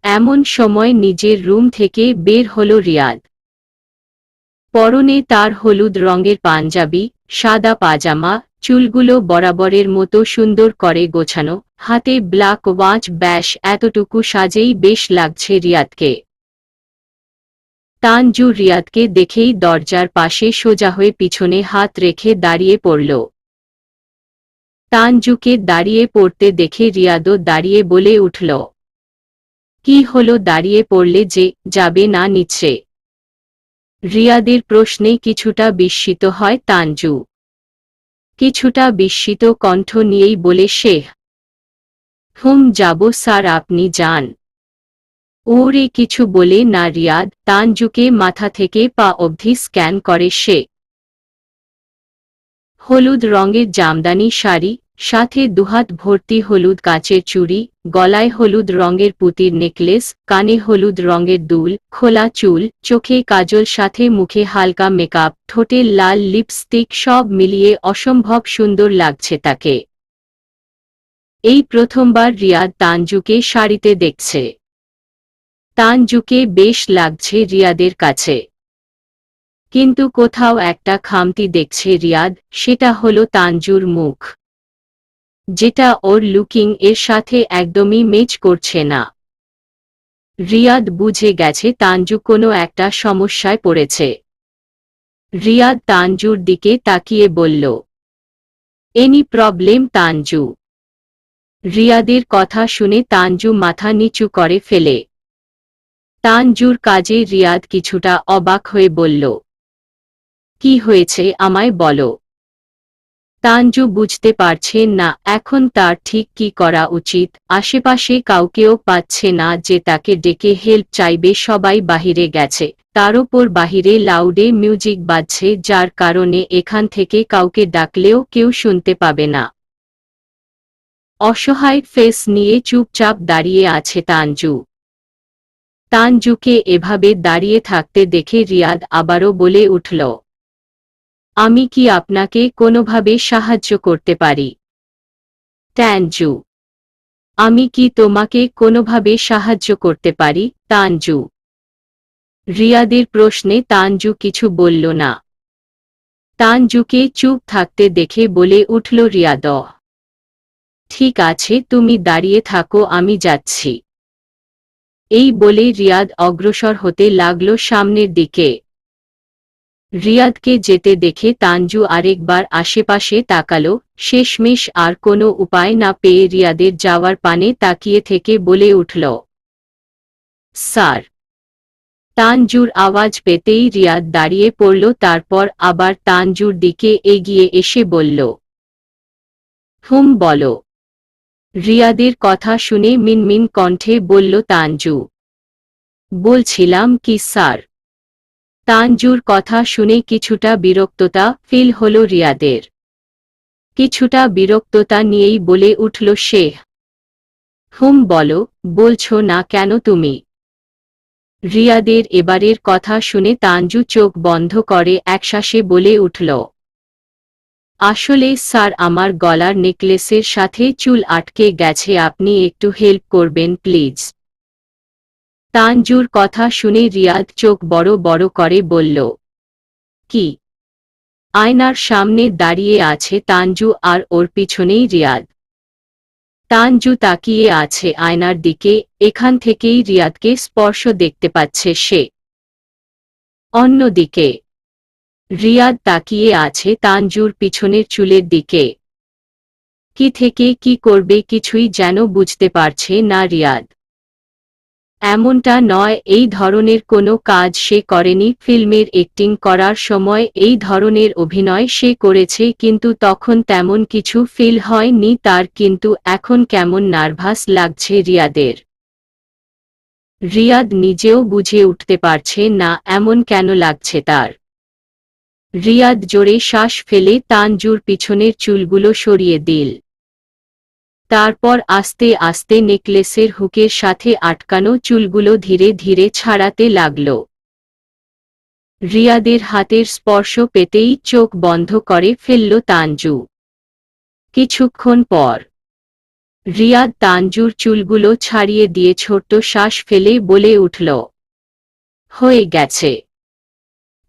Speaker 1: এমন সময় নিজের রুম থেকে বের হলো রিয়াদ। পরনে তার হলুদ রঙের পাঞ্জাবি, সাদা পাজামা, চুলগুলো বরাবরের মতো সুন্দর করে গোছানো, হাতে ব্ল্যাক ওয়াচ, ব্যাস এতটুকু সাজেই বেশ লাগছে রিয়াদকে। তানজু রিয়াদকে দেখেই দরজার পাশে সোজা হয়ে পিছনে হাত রেখে দাঁড়িয়ে পড়ল। তানজুকে দাঁড়িয়ে পড়তে দেখে রিয়াদও দাঁড়িয়ে বলে উঠল, কি হলো, দাঁড়িয়ে পড়লে যে, যাবে না নিচে? রিয়াদের প্রশ্নে কিছুটা বিস্মিত হয় তানজু। কিছুটা বিস্মিত কণ্ঠ নিয়েই বলে সে, যাব স্যার, আপনি যান। ওরে কিছু বলে না রিয়াদ, তানজুকে মাথা থেকে পা অবধি স্ক্যান করে সে। হলুদ রঙের জামদানি শাড়ি, সাথে দুহাত ভর্তি হলুদ কাচের চুড়ি, গলায় হলুদ রঙের পুঁতির নেকলেস, কানে হলুদ রঙের দুল, খোলা চুল, চোখে কাজল, সাথে মুখে হালকা মেকআপ, ঠোঁটে লাল লিপস্টিক, সব মিলিয়ে অসম্ভব সুন্দর লাগছে তাকে। এই প্রথমবার রিয়াদ তানজুকে শাড়িতে দেখছে। তানজুকে বেশ লাগছে রিয়াদের কাছে। কিন্তু কোথাও একটা খামতি দেখছে রিয়াদ, সেটা হলো তানজুর মুখ, যেটা ওর লুকিং এর সাথে একদমই ম্যাচ করছে না। রিয়াদ বুঝে গেছে তানজু কোনো একটা সমস্যায় পড়েছে। রিয়াদ তানজুর দিকে তাকিয়ে বলল, এনি প্রবলেম তানজু? রিয়াদের কথা শুনে তানজু মাথা নিচু করে ফেলে। তানজুর কাজে রিয়াদ কিছুটা অবাক হয়ে বলল, কি হয়েছে আমায় বলো। তানজু বুঝতে পারছে না এখন তার ঠিক কি করা উচিত। আশেপাশে কাউকেও পাচ্ছে না যে তাকে ডেকে হেল্প চাইবে, সবাই বাহিরে গেছে। তার ওপর বাহিরে লাউডে মিউজিক বাজছে, যার কারণে এখান থেকে কাউকে ডাকলেও কেউ শুনতে পাবে না। অসহায় ফেস নিয়ে চুপচাপ দাঁড়িয়ে আছে তানজু। তানজুকে এভাবে দাঁড়িয়ে থাকতে দেখে রিয়াদ আবারও বলে উঠল, আমি কি আপনাকে কোনোভাবে সাহায্য করতে পারি? তানজু, আমি কি তোমাকে কোনোভাবে সাহায্য করতে পারি? তানজু। রিয়াদের প্রশ্নে তানজু কিছু বলল না। তানজুকে চুপ থাকতে দেখে বলে উঠল রিয়াদ, ঠিক আছে, তুমি দাঁড়িয়ে থাকো, আমি যাচ্ছি। এই বলে রিয়াদ অগ্রসর হতে লাগল সামনের দিকে। রিয়াদকে যেতে দেখে তানজু আরেকবার আশেপাশে তাকালো। শেষমেশ আর কোনো উপায় না পেয়ে রিয়াদের যাওয়ার পানে তাকিয়ে থেকে বলে উঠল, স্যার। তানজুর আওয়াজ পেতেই রিয়াদ দাঁড়িয়ে পড়ল, তারপর আবার তানজুর দিকে এগিয়ে এসে বলল, বলো। রিয়াদের কথা শুনে মিনমিন কণ্ঠে বলল তানজু, বলছিলাম কি স্যার। তানজুর কথা শুনে কিছুটা বিরক্ততা ফিল হল রিয়াদের। কিছুটা বিরক্ততা নিয়েই বলে উঠল সে, বলো, বলছো না কেন তুমি? রিয়াদের এবারের কথা শুনে তানজু চোখ বন্ধ করে একশ্বাসে বলে উঠল, আসলে স্যার, আমার গলার নেকলেসের সাথে চুল আটকে গেছে, আপনি একটু হেল্প করবেন প্লিজ। তানজুর কথা শুনে রিয়াদ চোখ বড় বড় করে বলল, কি? আয়নার সামনে দাঁড়িয়ে আছে তানজু আর ওর পিছনেই রিয়াদ। তানজু তাকিয়ে আছে আয়নার দিকে, এখান থেকেই রিয়াদকে স্পর্শ দেখতে পাচ্ছে সে। অন্যদিকে রিয়াদ তাকিয়ে আছে তানজুর পিছনের চুলের দিকে। কি থেকে কি করবে কিছুই যেন বুঝতে পারছে না রিয়াদ। এমনটা নয়, এই ধরনের কোনো কাজ সে করেনি। ফিল্মের অ্যাক্টিং করার সময় এই ধরনের অভিনয় সে করেছে, কিন্তু তখন তেমন কিছু ফিল হয়নি তার, কিন্তু এখন কেমন নার্ভাস লাগছে রিয়াদের। রিয়াদ নিজেও বুঝে উঠতে পারছে না এমন কেন লাগছে তার। রিয়াদ জোরে শ্বাস ফেলে তানজুর পিছনের চুলগুলো সরিয়ে দিল। তারপর আস্তে আস্তে নেকলেসের হুকের সাথে আটকানো চুলগুলো ধীরে ধীরে ছাড়াতে লাগল। রিয়াদের হাতের স্পর্শ পেতেই চোখ বন্ধ করে ফেলল তানজু। কিছুক্ষণ পর রিয়াদ তানজুর চুলগুলো ছাড়িয়ে দিয়ে ছোট্ট শ্বাস ফেলে বলে উঠল, হয়ে গেছে।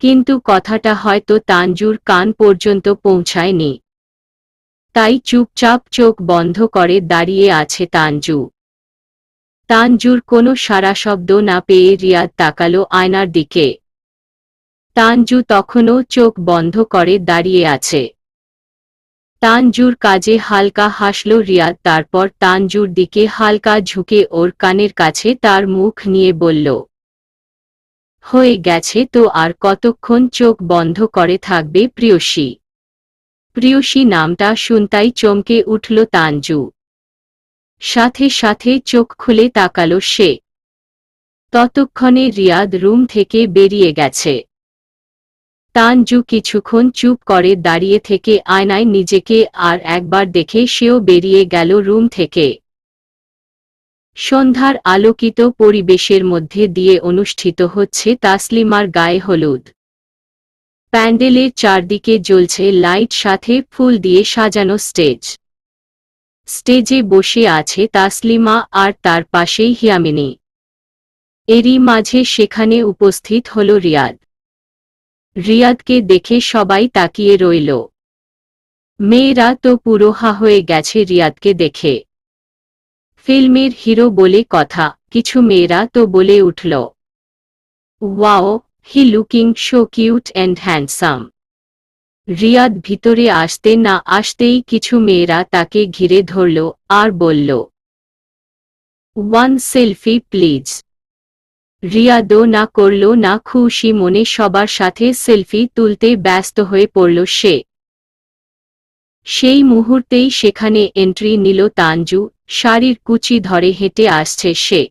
Speaker 1: কিন্তু কথাটা হয়তো তানজুর কান পর্যন্ত পৌঁছায়নি। তাই চুপচাপ চোখ বন্ধ করে দাঁড়িয়ে আছে তানজু। তানজুর কোনো সাড়া শব্দ না পেয়ে রিয়াদ তাকালো আয়নার দিকে। তানজু তখনও চোখ বন্ধ করে দাঁড়িয়ে আছে। তানজুর কাজে হালকা হাসল রিয়াদ, তারপর তানজুর দিকে হালকা ঝুঁকে ওর কানের কাছে তার মুখ নিয়ে বলল, হয়ে গেছে তো, আর কতক্ষণ চোখ বন্ধ করে থাকবে প্রিয়সী? প্রিয়সী নামটা শুনতাই চমকে উঠল তানজু। সাথে সাথে চোখ খুলে তাকালো সে। ততক্ষণে রিয়াদ রুম থেকে বেরিয়ে গেছে। তানজু কিছুক্ষণ চুপ করে দাঁড়িয়ে থেকে আয়নায় নিজেকে আর একবার দেখে সেও বেরিয়ে গেল রুম থেকে। সন্ধ্যার আলোকিত পরিবেশের মধ্যে দিয়ে অনুষ্ঠিত হচ্ছে তাসলিমার গায়ে হলুদ। প্যান্ডেলের চারদিকে জ্বলছে লাইট, সাথে ফুল দিয়ে সাজানো স্টেজ। স্টেজে বসে আছে তাসলিমা আর তার পাশেই হিয়ামিনী। এরই মাঝে সেখানে উপস্থিত হল রিয়াদ। রিয়াদকে দেখে সবাই তাকিয়ে রইল। মেয়েরা তো পুরো হা হয়ে গেছে রিয়াদকে দেখে। ফিল্মের হিরো বলে কথা, কিছু মেয়েরা তো বলে উঠল, wow, he looking so cute and handsome. Riyad ভিতরে আসতে না আসতেই কিছু মেয়েরা তাকে ঘিরে ধরল আর বলল, ওয়ান সেলফি প্লিজ। রিয়াদও না করল না, খুশি মনে সবার সাথে সেলফি তুলতে ব্যস্ত হয়ে পড়ল সে। সেই মুহূর্তেই সেখানে এন্ট্রি নিল তানজু, শাড়ির কুচি ধরে হেঁটে আসছে সে।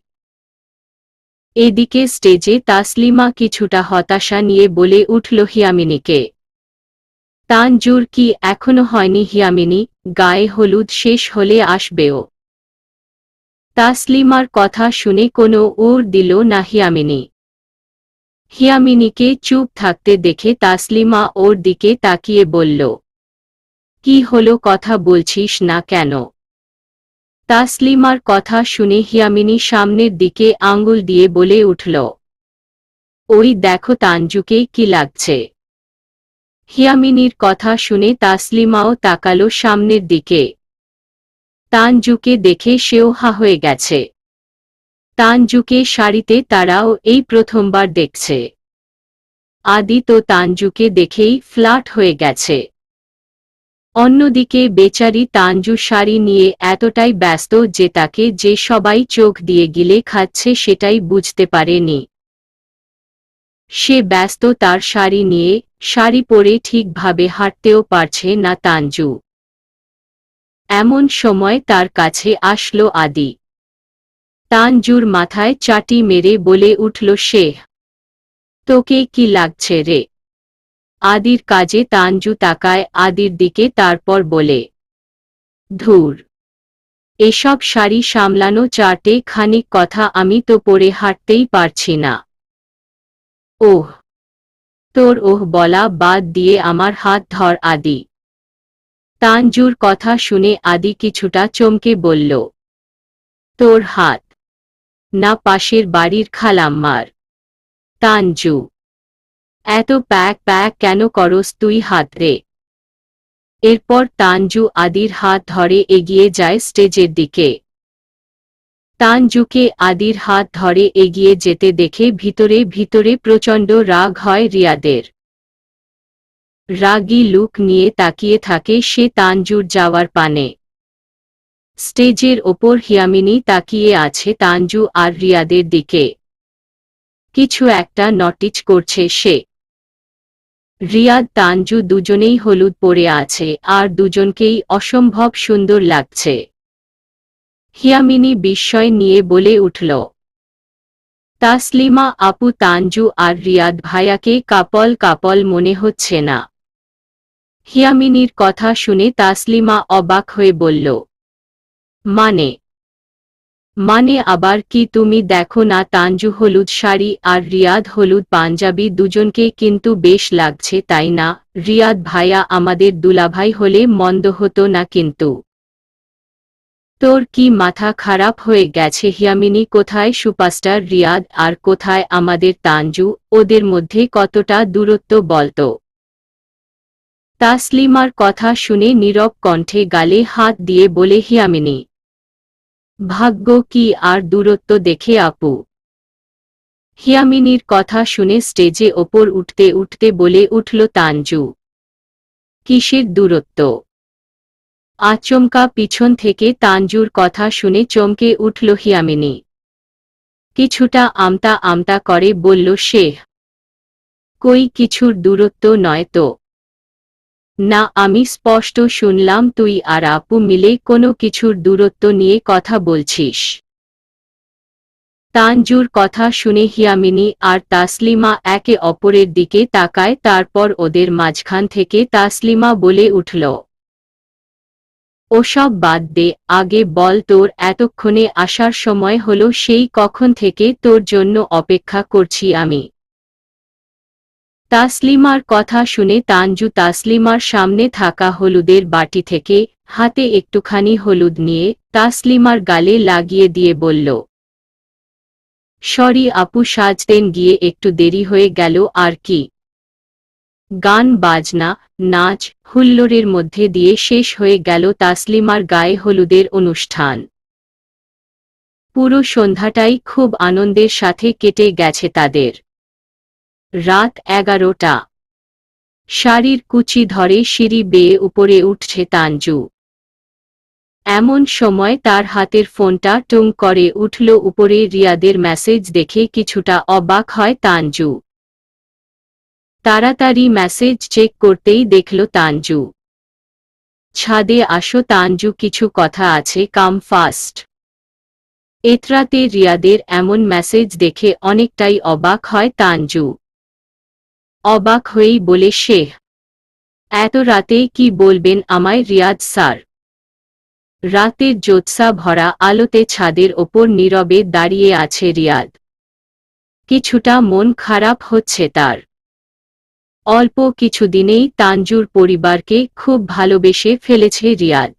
Speaker 1: এদিকে স্টেজে তাসলিমা কিছুটা হতাশা নিয়ে বলে উঠল হিয়ামিনীকে, তানজুর কি এখনো হয়নি হিয়ামিনী? গায়ে হলুদ শেষ হলে আসবেও। তাসলিমার কথা শুনে কোনো ওর দিল না হিয়ামিনী। হিয়ামিনীকে চুপ থাকতে দেখে তাসলিমা ওর দিকে তাকিয়ে বলল, কি হলো, কথা বলছিস না কেন? তাসলিমার কথা শুনে হিয়ামিনী সামনের দিকে আঙ্গুল দিয়ে বলে উঠল, ওই দেখো তানজুকে কি লাগছে। হিয়ামিনীর কথা শুনে তাসলিমাও তাকালো সামনের দিকে। তানজুকে দেখে সেও হা হয়ে গেছে। তানজুকে শাড়িতে তারাও এই প্রথমবার দেখছে। আদি তো তানজুকে দেখেই ফ্ল্যাট হয়ে গেছে। অন্যদিকে বেচারি তানজু শাড়ি নিয়ে এতটাই ব্যস্ত যে তাকে যে সবাই চোখ দিয়ে গিলে খাচ্ছে সেটাই বুঝতে পারেনি। সে ব্যস্ত তার শাড়ি নিয়ে, শাড়ি পরে ঠিকভাবে হাঁটতেও পারছে না তানজু। এমন সময় তার কাছে আসলো আদি। তানজুর মাথায় চাটি মেরে বলে উঠল সে, তোকে কি লাগছে রে? আদির কাজে তানজু তাকায় আদির দিকে, তারপর বলে, ধুর, এসব শাড়ি সামলানো চাটে খানিক কথা, আমি তো পরে হাঁটতেই পারছি না। ওহ, তোর ওহ বলা বাদ দিয়ে আমার হাত ধর আদি। তানজুর কথা শুনে আদি কিছুটা চমকে বলল, তোর হাত? না, পাশের বাড়ির খালাম্মার। তানজু, এত প্যাক প্যাক কেন করস তুই হাত রে? এরপর তানজু আদির হাত ধরে এগিয়ে যায় স্টেজের দিকে। তানজুকে আদির হাত ধরে এগিয়ে যেতে দেখে ভিতরে ভিতরে প্রচণ্ড রাগ হয় রিয়াদের। রাগী লুক নিয়ে তাকিয়ে থাকে সে তানজুর যাওয়ার পানে। স্টেজের ওপর হিয়ামিনী তাকিয়ে আছে তানজু আর রিয়াদের দিকে। কিছু একটা নটিচ করছে সে। রিয়াদ তানজু দুজনেই হলুদ পরে আছে আর দুজনকেই অসম্ভব সুন্দর লাগছে। হিয়ামিনী বিস্ময় নিয়ে বলে উঠল, তাসলিমা আপু, তানজু আর রিয়াদ ভাইয়াকে কাপল কাপল মনে হচ্ছে না? হিয়ামিনীর কথা শুনে তাসলিমা অবাক হয়ে বলল, মানে? মানে আবার কি? তুমি দেখো না, তানজু হলুদ শাড়ি আর রিয়াদ হলুদ পাঞ্জাবি, দুজনকে কিন্তু বেশ লাগছে, তাই না? রিয়াদ ভাইয়া আমাদের দুলাভাই হলে মন্দ হতো না কিন্তু। তোর কি মাথা খারাপ হয়ে গেছে? হিয়ামিনী, কোথায় সুপারস্টার রিয়াদ আর কোথায় আমাদের তানজু? ওদের মধ্যে কতটা দূরত্ব বলতো? তাসলিমার কথা শুনে নীরব কণ্ঠে গালে হাত দিয়ে বলে হিয়ামিনী, ভাগ্য কি আর দূরত্ব দেখে আপু। হিয়ামিনীর কথা শুনে স্টেজে ওপর উঠতে উঠতে বলে উঠল তানজু, কিসের দূরত্ব? আচমকা পিছন থেকে তানজুর কথা শুনে চমকে উঠল হিয়ামিনী। কিছুটা আমতা আমতা করে বলল সে, কই কিছুর দূরত্ব নয় তো। না, আমি স্পষ্ট শুনলাম তুই আর আপু মিলে কোনো কিছুর দূরত্ব নিয়ে কথা বলছিস। তানজুর কথা শুনে হিয়ামিনী আর তাসলিমা একে অপরের দিকে তাকায়, তারপর ওদের মাঝখান থেকে তাসলিমা বলে উঠল, ওসব বাদ দে, আগে বল তোর এতক্ষণে আসার সময় হলো? সেই কখন থেকে তোর জন্য অপেক্ষা করছি আমি। তাসলিমার কথা শুনে তানজু তাসলিমার সামনে থাকা হলুদের বাটি থেকে হাতে একটুখানি হলুদ নিয়ে তাসলিমার গালে লাগিয়ে দিয়ে বলল, সরি আপু, সাজতেন গিয়ে একটু দেরি হয়ে গেল আর কি। গান বাজনা নাচ হুল্লোড়ের মধ্যে দিয়ে শেষ হয়ে গেল তাসলিমার গায়ে হলুদের অনুষ্ঠান। পুরো সন্ধ্যাটাই খুব আনন্দের সাথে কেটে গেছে তাদের। রাত 11টা। শাড়ির কুচি ধরে সিঁড়ি বেয়ে উপরে উঠছে তানজু। এমন সময় তার হাতের ফোনটা টুং করে উঠল উপরে। রিয়াদের মেসেজ দেখে কিছুটা অবাক হয় তানজু। তাড়াতাড়ি মেসেজ চেক করতেই দেখল তানজু, ছাদে আসো তানজু, কিছু কথা আছে, কাম ফাস্ট। এতরাতে রিয়াদের এমন মেসেজ দেখে অনেকটাই অবাক হয় তানজু। অবাক হয়েই বলে সে, এত রাতে কি বলবেন আমায় রিয়াদ স্যার? রাতের জ্যোৎস্না ভরা আলোতে ছাদের ওপর নীরবে দাঁড়িয়ে আছে রিয়াদ। কিছুটা মন খারাপ হচ্ছে তার। অল্প কিছুদিনেই তানজুর পরিবারকে খুব ভালোবেসে ফেলেছে রিয়াদ।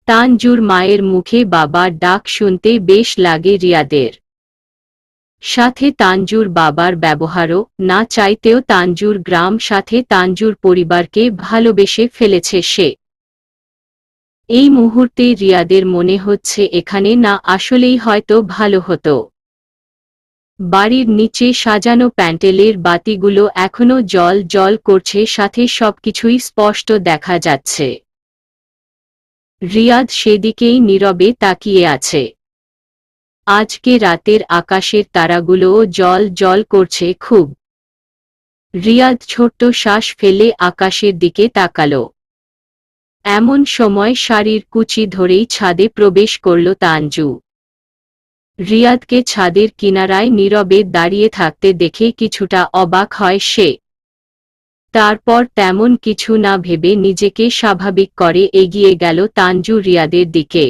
Speaker 1: তানজুর মায়ের মুখে বাবার ডাক শুনতে বেশ লাগে রিয়াদের। সাথে তানজুর বাবার ব্যবহারও না চাইতেও তানজুর গ্রাম সাথে তানজুর পরিবারকে ভালোবেসে ফেলেছে সে। এই মুহূর্তে রিয়াদের মনে হচ্ছে এখানে না আসলেই হয়তো ভালো হতো। বাড়ির নিচে সাজানো প্যান্ডেলের বাতিগুলো এখনো জ্বল জ্বল করছে, সাথে সবকিছুই স্পষ্ট দেখা যাচ্ছে। রিয়াদ সেদিকেই নীরবে তাকিয়ে আছে। আজকে রাতের আকাশের তারাগুলোও জল জল করছে খুব। রিয়াদ ছোট্ট শ্বাস ফেলে আকাশের দিকে তাকালো। এমন সময় শাড়ির কুচি ধরেই ছাদে প্রবেশ করল তানজু। রিয়াদকে ছাদের কিনারায় নীরবে দাঁড়িয়ে থাকতে দেখে কিছুটা অবাক হয় সে। তারপর তেমন কিছু না ভেবে নিজেকে স্বাভাবিক করে এগিয়ে গেল তানজু রিয়াদের দিকে।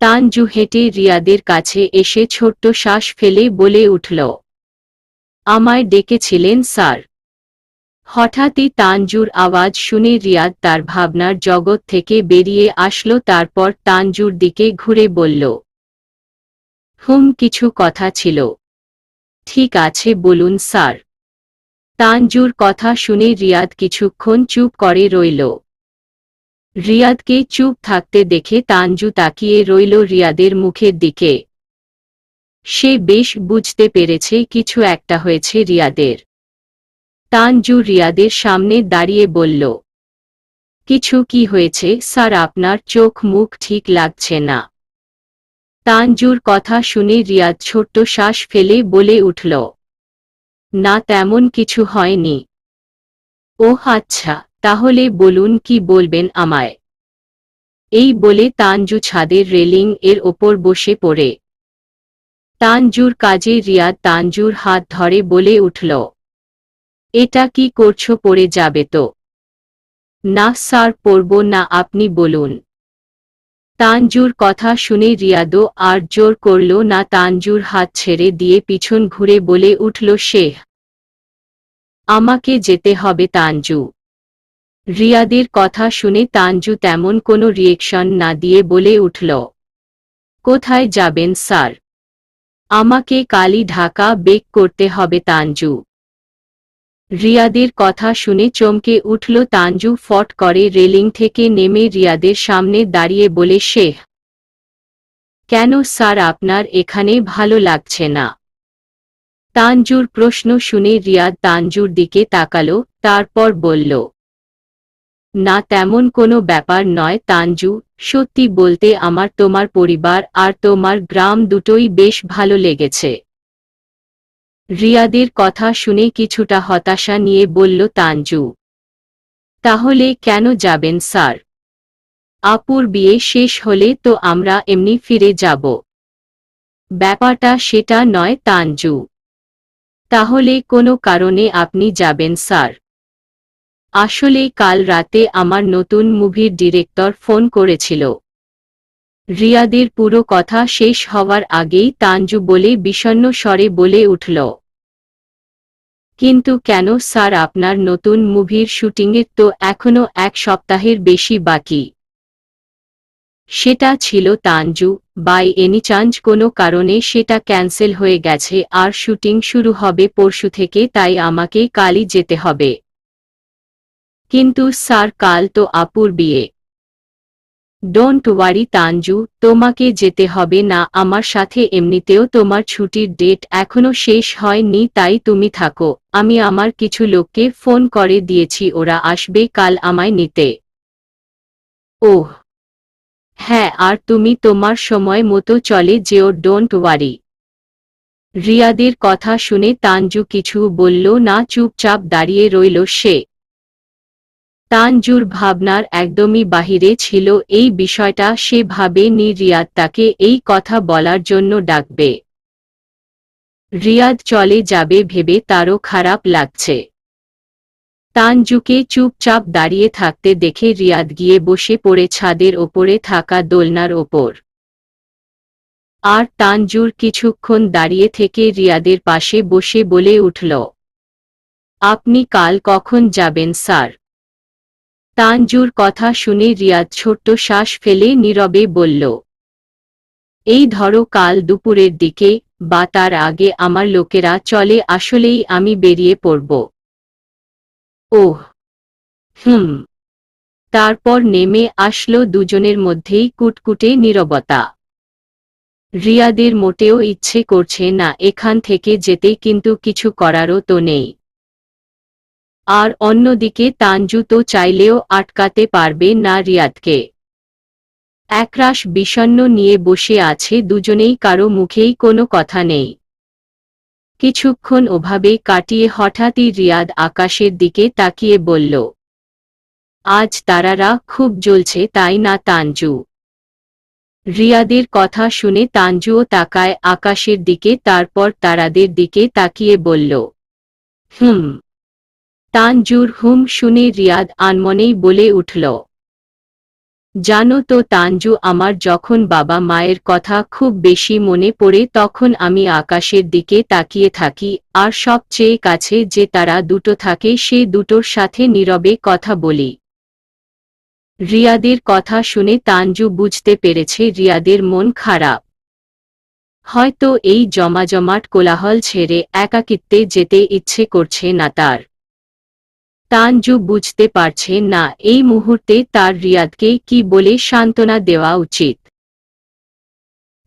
Speaker 1: তানজু হেঁটে রিয়াদের কাছে এসে ছোট্ট শ্বাস ফেলে বলে উঠল, আমায় ডেকেছিলেন স্যার? হঠাৎই তানজুর আওয়াজ শুনে রিয়াদ তার ভাবনার জগৎ থেকে বেরিয়ে আসলো। তারপর তানজুর দিকে ঘুরে বলল, কিছু কথা ছিল। ঠিক আছে বলুন স্যার। তানজুর কথা শুনে রিয়াদ কিছুক্ষণ চুপ করে রইল। রিয়াদকে চুপ থাকতে দেখে তানজু তাকিয়ে রইল রিয়াদের মুখের দিকে। সে বেশ বুঝতে পেরেছে কিছু একটা হয়েছে রিয়াদের। তানজু রিয়াদের সামনে দাঁড়িয়ে বলল, কিছু কি হয়েছে স্যার? আপনার চোখ মুখ ঠিক লাগছে না। তানজুর কথা শুনে রিয়াদ ছোট্ট শ্বাস ফেলে বলে উঠল, না তেমন কিছু হয়নি। ওহ আচ্ছা, তাহলে বলুন কি বলবেন আমায়। এই বলে তানজু ছাদের রেলিং এর ওপর বসে পড়ে। তানজুর কাজে রিয়াদ তানজুর হাত ধরে বলে উঠল, এটা কি করছো? পড়ে যাবে তো। না স্যার, পড়ব না, আপনি বলুন। তানজুর কথা শুনে রিয়াদও আর জোর করল না। তানজুর হাত ছেড়ে দিয়ে পিছন ঘুরে বলে উঠল সে, আমাকে যেতে হবে তানজু। রিয়াদের কথা শুনে তানজু তেমন কোনো রিয়েকশন না দিয়ে বলে উঠল, কোথায় যাবেন স্যার? আমাকে কালই ঢাকা বেক করতে হবে তানজু। রিয়াদের কথা শুনে চমকে উঠল তানজু। ফট করে রেলিং থেকে নেমে রিয়াদের সামনে দাঁড়িয়ে বলে সে, কেন স্যার, আপনার এখানে ভালো লাগছে না? তানজুর প্রশ্ন শুনে রিয়াদ তানজুর দিকে তাকালো, তারপর বলল, না তেমন কোনো ব্যাপার নয় তানজু, সত্যি বলতে আমার তোমার পরিবার আর তোমার গ্রাম দুটোই বেশ ভালো লেগেছে। রিয়াদের কথা শুনে কিছুটা হতাশা নিয়ে বলল তানজু, তাহলে কেন যাবেন স্যার? আপুর বিয়ে শেষ হলে তো আমরা এমনি ফিরে যাব। ব্যাপারটা সেটা নয় তানজু। তাহলে কোনো কারণে আপনি যাবেন স্যার? আসলে কাল রাতে আমার নতুন মুভির ডিরেক্টর ফোন করেছিল। রিয়াদের পুরো কথা শেষ হওয়ার আগেই তানজু বলে বিষণ্ণ স্বরে বলে উঠল, কিন্তু কেন স্যার? আপনার নতুন মুভির শুটিংয়ের তো এখনো 1 সপ্তাহের বেশি বাকি। সেটা ছিল তানজু, বাই এনি চান্স কোনো কারণে সেটা ক্যান্সেল হয়ে গেছে আর শুটিং শুরু হবে পরশু থেকে, তাই আমাকে কালই যেতে হবে। কিন্তু স্যার কাল তো আপুর বিয়ে। ডোন্ট ওয়ারি তানজু, তোমাকে যেতে হবে না আমার সাথে। এমনিতেও তোমার ছুটির ডেট এখনো শেষ হয়নি, তাই তুমি থাকো। আমি আমার কিছু লোককে ফোন করে দিয়েছি, ওরা আসবে কাল আমায় নিতে। ওহ হ্যাঁ, আর তুমি তোমার সময় মতো চলে যেও, ডোন্ট ওয়ারি। রিয়াদের কথা শুনে তানজু কিছু বলল না, চুপচাপ দাঁড়িয়ে রইল সে। তানজুর ভাবনার একদমই বাহিরে ছিল এই বিষয়টা। সে ভাবেনি রিয়াদ তাকে এই কথা বলার জন্য ডাকবে। রিয়াদ চলে যাবে ভেবে তারও খারাপ লাগছে। তানজুকে চুপচাপ দাঁড়িয়ে থাকতে দেখে রিয়াদ গিয়ে বসে পড়ে ছাদের ওপরে থাকা দোলনার ওপর। আর তানজুর কিছুক্ষণ দাঁড়িয়ে থেকে রিয়াদের পাশে বসে বলে উঠল, আপনি কাল কখন যাবেন স্যার? তানজুর কথা শুনে রিয়াদ ছোট্ট শ্বাস ফেলে নীরবে বলল, এই ধরো কাল দুপুরের দিকে বা তার আগে আমার লোকেরা চলে আসলেই আমি বেরিয়ে পড়ব। ওহ তারপর নেমে আসলো দুজনের মধ্যেই কুটকুটে নীরবতা। রিয়াদের মোটেও ইচ্ছে করছে না এখান থেকে যেতে, কিন্তু কিছু করারও তো নেই। আর অন্যদিকে তানজু তো চাইলেও আটকাতে পারবে না রিয়াদকে। একরাশ বিষণ্ণ নিয়ে বসে আছে দুজনেই, কারো মুখেই কোনো কথা নেই। কিছুক্ষণ ওভাবে কাটিয়ে হঠাৎই রিয়াদ আকাশের দিকে তাকিয়ে বলল, আজ তারারা খুব জ্বলছে তাই না তানজু? রিয়াদের কথা শুনে তানজুও তাকায় আকাশের দিকে, তারপর তারাদের দিকে তাকিয়ে বলল, হুম। তানজুর হুম শুনে রিয়াদ আনমনেই বলে উঠল, জানো তো তানজু, আমার যখন বাবা মায়ের কথা খুব বেশি মনে পড়ে তখন আমি আকাশের দিকে তাকিয়ে থাকি, আর সবচেয়ে কাছে যে তারা দুটো থাকে সে দুটোর সাথে নীরবে কথা বলি। রিয়াদের কথা শুনে তানজু বুঝতে পেরেছে রিয়াদের মন খারাপ। হয়তো এই জমাজমাট কোলাহল ছেড়ে একাকিত্বে যেতে ইচ্ছে করছে না তার। তানজু বুঝতে পারছে না এই মুহূর্তে তার রিয়াদকে কি বলে সান্ত্বনা দেওয়া উচিত।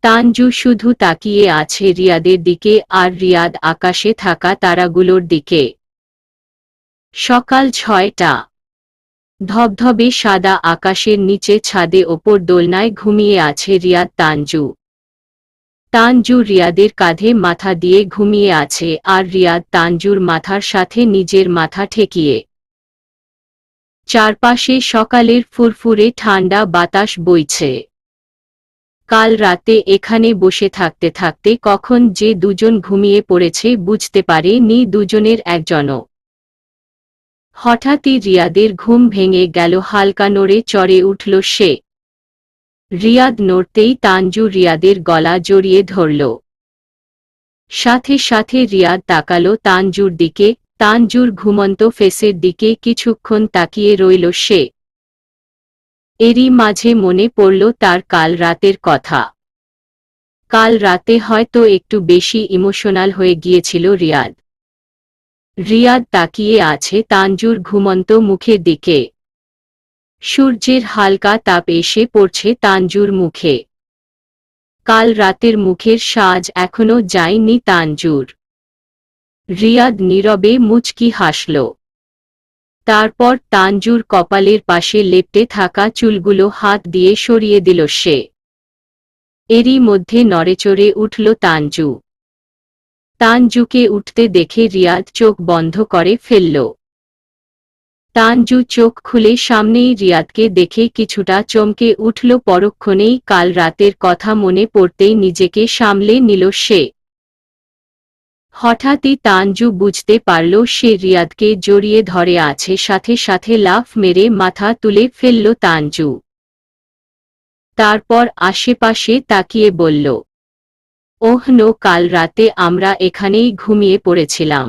Speaker 1: তানজু শুধু তাকিয়ে আছে রিয়াদের দিকে আর রিয়াদ আকাশে থাকা তারাগুলোর দিকে। সকাল 6টা। ধবধবে সাদা আকাশের নিচে ছাদে ওপর দোলনায় ঘুমিয়ে আছে রিয়াদ তানজু। তানজু রিয়াদের কাঁধে মাথা দিয়ে ঘুমিয়ে আছে আর রিয়াদ তানজুর মাথার সাথে নিজের মাথা ঠেকিয়ে। চারপাশে সকালের ফুরফুরে ঠান্ডা বাতাস বইছে। কাল রাতে এখানে বসে থাকতে থাকতে কখন যে দুজন ঘুমিয়ে পড়েছে বুঝতে পারে নি দুজনের একজনও। হঠাৎই রিয়াদের ঘুম ভেঙে গেল, হালকা নড়ে চড়ে উঠল সে। রিয়াদ নড়তেই তানজু রিয়াদের গলা জড়িয়ে ধরল। সাথে সাথে রিয়াদ তাকালো তানজুর দিকে, তানজুর ঘুমন্ত ফেসের দিকে কিছুক্ষণ তাকিয়ে রইল সে। এরই মাঝে মনে পড়ল তার কাল রাতের কথা। কাল রাতে হয়তো একটু বেশি ইমোশনাল হয়ে গিয়েছিল রিয়াদ। রিয়াদ তাকিয়ে আছে তানজুর ঘুমন্ত মুখের দিকে। সূর্যের হালকা তাপ এসে পড়ছে তানজুর মুখে। কাল রাতের মুখের সাজ এখনো যায়নি তানজুর। রিয়াদ নীরবে মুচকি হাসল। তারপর তানজুর কপালের পাশে লেপ্টে থাকা চুলগুলো হাত দিয়ে সরিয়ে দিল সে। এরই মধ্যে নড়েচড়ে উঠল তানজু। তানজুকে উঠতে দেখে রিয়াদ চোখ বন্ধ করে ফেলল। তানজু চোখ খুলে সামনেই রিয়াদকে দেখে কিছুটা চমকে উঠল, পরক্ষণেই কাল রাতের কথা মনে পড়তেই নিজেকে সামলে নিল সে। হঠাৎই তানজু বুঝতে পারল সে রিয়াদকে জড়িয়ে ধরে আছে, সাথে সাথে লাফ মেরে মাথা তুলে ফেলল তানজু। তারপর আশেপাশে তাকিয়ে বলল, ওহ নো, কাল রাতে আমরা এখানেই ঘুমিয়ে পড়েছিলাম।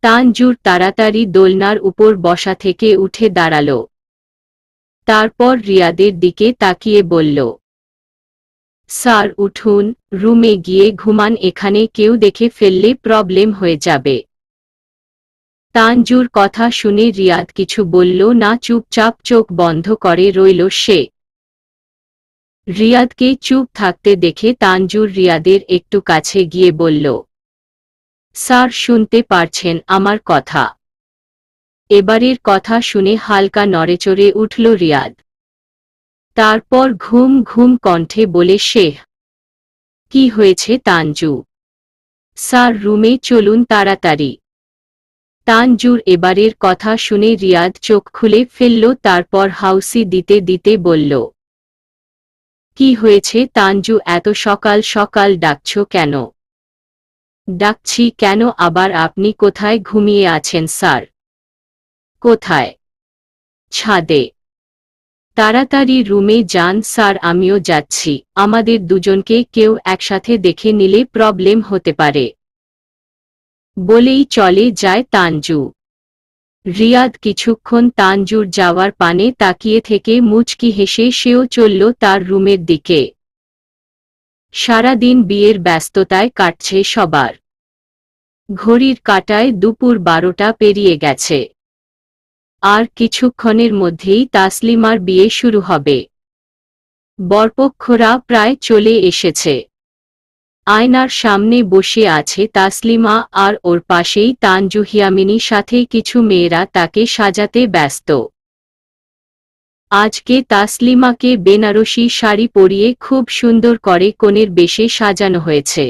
Speaker 1: তানজুর তাড়াতাড়ি দোলনার উপর বসা থেকে উঠে দাঁড়াল। তারপর রিয়াদের দিকে তাকিয়ে বলল, স্যার উঠুন, রুমে গিয়ে ঘুমান, এখানে কেউ দেখে ফেললে প্রবলেম হয়ে যাবে। তানজুর কথা শুনে রিয়াদ কিছু বলল না, চুপচাপ চোখ বন্ধ করে রইল সে। রিয়াদকে চুপ থাকতে দেখে তানজুর রিয়াদের একটু কাছে গিয়ে বলল, স্যার শুনতে পারছেন আমার কথা? এবারের কথা শুনে হালকা নড়েচড়ে উঠল রিয়াদ। তারপর ঘুম ঘুম কণ্ঠে বলে সে, কি হয়েছে তানজু? স্যার রুমে চলুন তাড়াতাড়ি। তানজুর এবারের কথা শুনে রিয়াদ চোখ খুলে ফেলল, তারপর হাউসি দিতে দিতে বলল, কি হয়েছে তানজু, এত সকাল সকাল ডাকছ কেন? ডাকছি কেন আবার, আপনি কোথায় ঘুমিয়ে আছেন স্যার? কোথায়? ছাদে। তাড়াতাড়ি রুমে যান স্যার, আমিও যাচ্ছি, আমাদের দুজনকে কেউ একসাথে দেখে নিলে প্রবলেম হতে পারে। বলেই চলে যায় তানজু। রিয়াদ কিছুক্ষণ তানজুর যাওয়ার পানে তাকিয়ে থেকে মুচকি হেসে সেও চলল তার রুমের দিকে। সারাদিন বিয়ের ব্যস্ততায় কাটছে সবার। ঘড়ির কাঁটায় দুপুর 12টা পেরিয়ে গেছে। আর কিছুক্ষণের মধ্যেই তাসলিমার বিয়ে শুরু হবে। বরপক্ষরা প্রায় চলে এসেছে। আয়নার সামনে বসে আছে তাসলিমা আর ওর পাশেই তানজু, হিয়ামিনী, সাথে কিছু মেয়েরা তাকে সাজাতে ব্যস্ত। আজকে তাসলিমাকে বেনারসি শাড়ি পরিয়ে খুব সুন্দর করে কনের বেশে সাজানো হয়েছে।